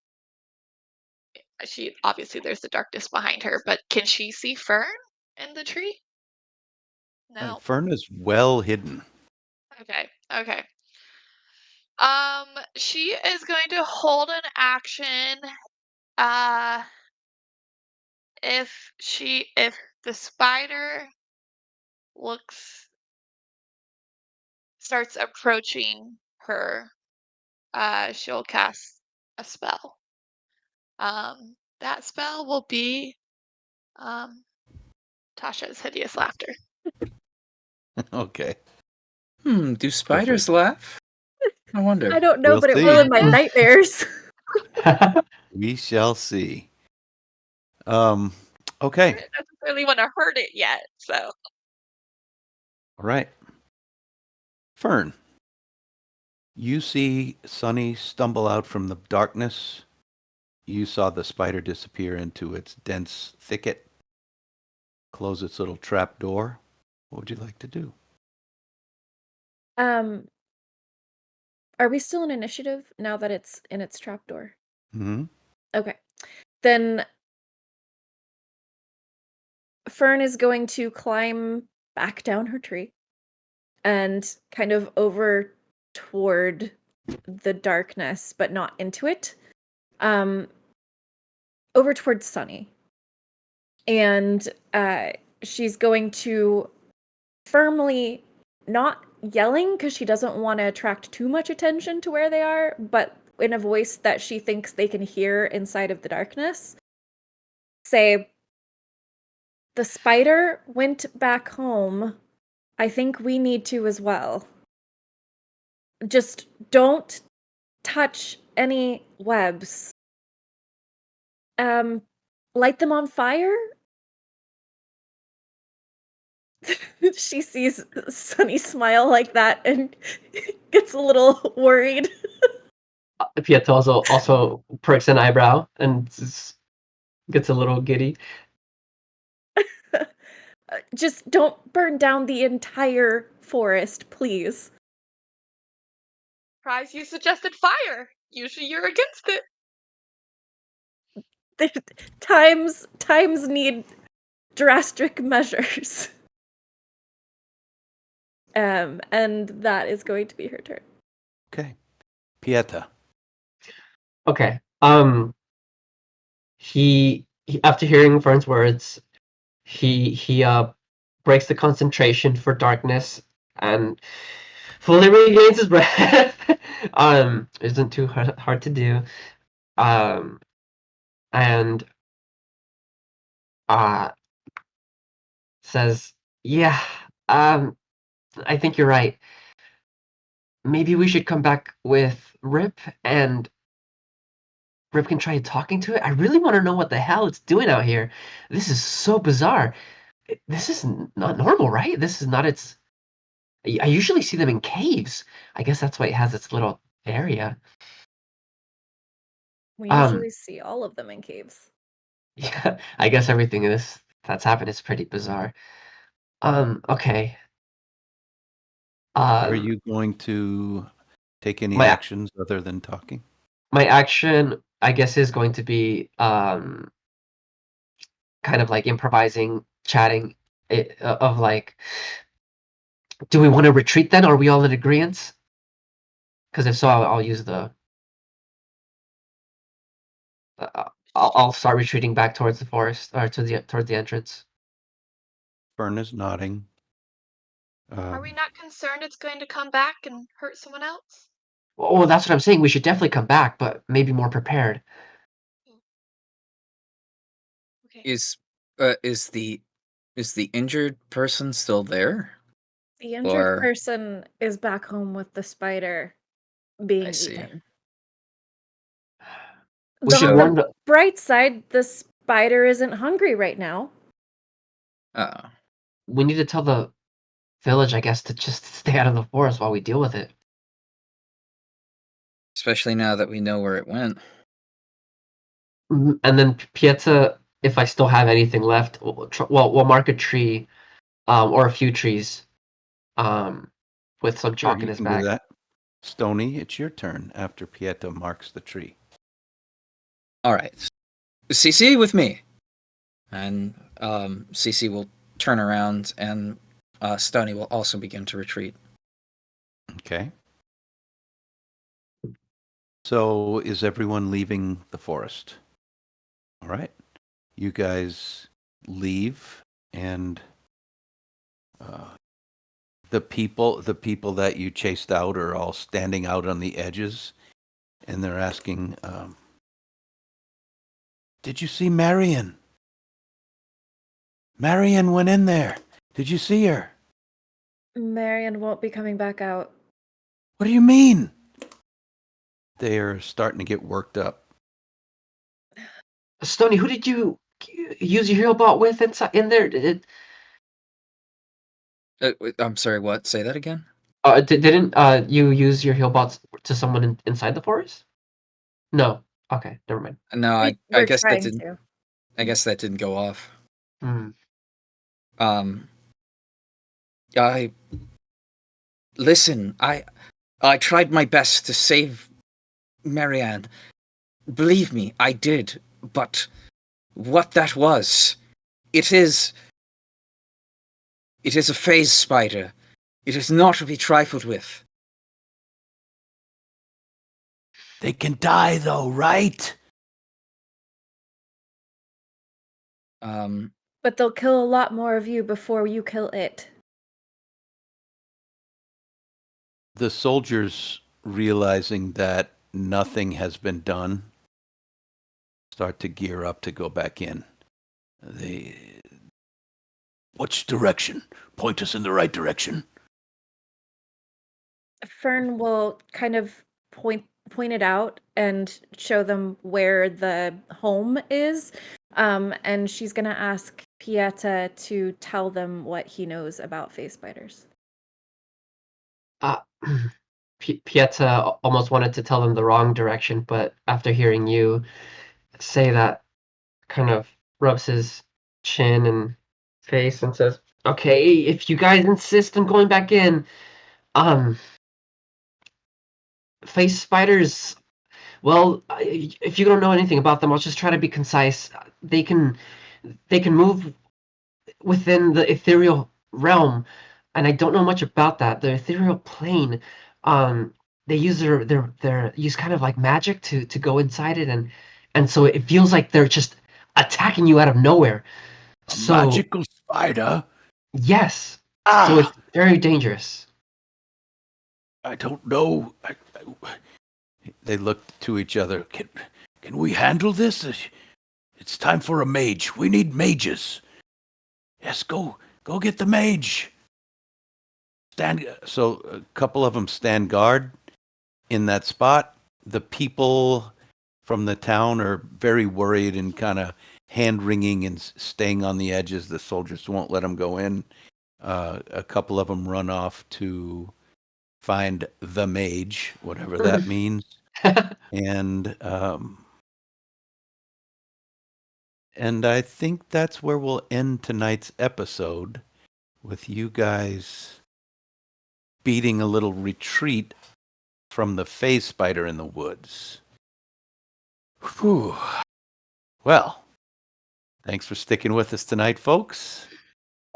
she obviously there's the darkness behind her. But can she see Fern in the tree? No. Fern is well hidden. Okay. Okay. She is going to hold an action. Uh, if the spider looks starts approaching her, she'll cast a spell. That spell will be um Tasha's hideous laughter. Okay, Do spiders perfect. laugh? I wonder. I don't know, We'll but it will see. in my nightmares. We shall see. I Okay. didn't necessarily want to hurt it yet, so All right. Fern, you see Sunny stumble out from the darkness. You saw the spider disappear into its dense thicket. close its little trap door. What would you like to do? Are we still in initiative now that it's in its trapdoor? Hmm. Okay. Then Fern is going to climb back down her tree and kind of over toward the darkness, but not into it. Over towards Sunny. And she's going to firmly, not yelling because she doesn't want to attract too much attention to where they are, but in a voice that she thinks they can hear inside of the darkness, say, "The spider went back home. I think we need to as well. Just don't touch any webs. Light them on fire?" She sees Sunny smile like that and gets a little worried. Pietro also perks an eyebrow and gets a little giddy. Just don't burn down the entire forest, please. Surprise, you suggested fire. Usually you're against it. Times need drastic measures. And that is going to be her turn. Okay. Pieta. Okay. He after hearing Fern's words, he breaks the concentration for darkness and fully regains his breath. Isn't too hard to do. And says, "Yeah, I think you're right. Maybe we should come back with Rip, and Rip can try talking to it. I really want to know what the hell it's doing out here. This is so bizarre. This is not normal, right? This is not its. I usually see them in caves. I guess that's why it has its little area. We Um, usually see all of them in caves. yeah, I guess everything that's happened is pretty bizarre. Okay. Are Um, you going to take any my actions other than talking? my action, I guess, is going to be kind of like improvising, chatting, of like, do we want to retreat then? Are we all in agreement? Because if so, I'll use the. I'll start retreating back towards the forest or towards the entrance. Fern is nodding. Are we not concerned it's going to come back and hurt someone else? Well, that's what I'm saying. We should definitely come back, but maybe more prepared. Okay. Is the injured person still there? The injured Or person is back home with the spider I being see. eaten. We should On warn the the. bright side, the spider isn't hungry right now. Oh, We need to tell the village, I guess, to just stay out of the forest while we deal with it. especially now that we know where it went. And then Pieta, if I still have anything left, we'll mark a tree, or a few trees, with some Sure, chalk in you his can do bag. that. Stony, it's your turn after Pieta marks the tree. All right, CC with me, and CC will turn around, and Stony will also begin to retreat. Okay. So is everyone leaving the forest? All right. You guys leave, and the people that you chased out are all standing out on the edges, and they're asking, "Did you see Marion? Marion went in there. Did you see her?" Marion won't be coming back out. "What do you mean?" They are starting to get worked up. Stony, who did you use your hero bot with in there? I'm sorry, what? Say that again? Didn't you use your heal bots to someone inside the forest? No. Okay, never mind. No, I We're guess that trying didn't. to. I guess that didn't go off. Hmm. I listen. I tried my best to save Marianne. Believe me, I did. But what that was, it is a phase spider. It is not to be trifled with. They can die, though, right? But they'll kill a lot more of you before you kill it. The soldiers, realizing that nothing has been done, start to gear up to go back in. Which direction? Point us in the right direction. Fern will kind of point it out and show them where the home is. And she's gonna ask Pieta to tell them what he knows about phase spiders. Pieta almost wanted to tell them the wrong direction, but after hearing you say that, kind of rubs his chin and face and says, "Okay, if you guys insist on going back in, face spiders. Well, if you don't know anything about them, I'll just try to be concise. They can move within the ethereal realm, and I don't know much about that. The ethereal plane, they use their use kind of like magic to go inside it, and so it feels like they're just attacking you out of nowhere. A So magical spider? yes, so it's very dangerous. I don't know. They looked to each other. Can we handle this? It's time for a mage. We need mages. Yes, go get the mage. So a couple of them stand guard in that spot. The people from the town are very worried and kind of hand-wringing and staying on the edges. The soldiers won't let them go in. A couple of them run off to find the mage, whatever that means. And I think that's where we'll end tonight's episode, with you guys beating a little retreat from the phase spider in the woods. Whew. Well, thanks for sticking with us tonight, folks.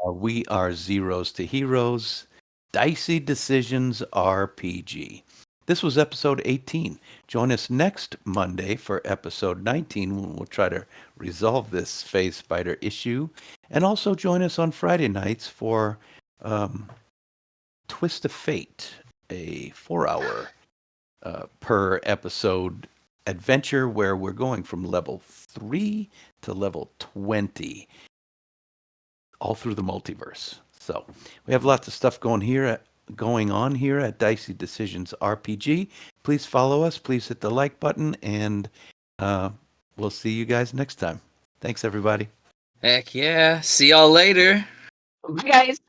We are Zeros to Heroes, Dicey Decisions RPG. This was episode 18. Join us next Monday for episode 19, when we'll try to resolve this phase spider issue. And also join us on Friday nights for Twist of Fate, a 4-hour per episode adventure where we're going from level 3 to level 20, all through the multiverse. So we have lots of stuff going on here at Dicey Decisions RPG. Please follow us. Please hit the like button, and we'll see you guys next time. Thanks, everybody. Heck yeah. See y'all later. Bye, guys.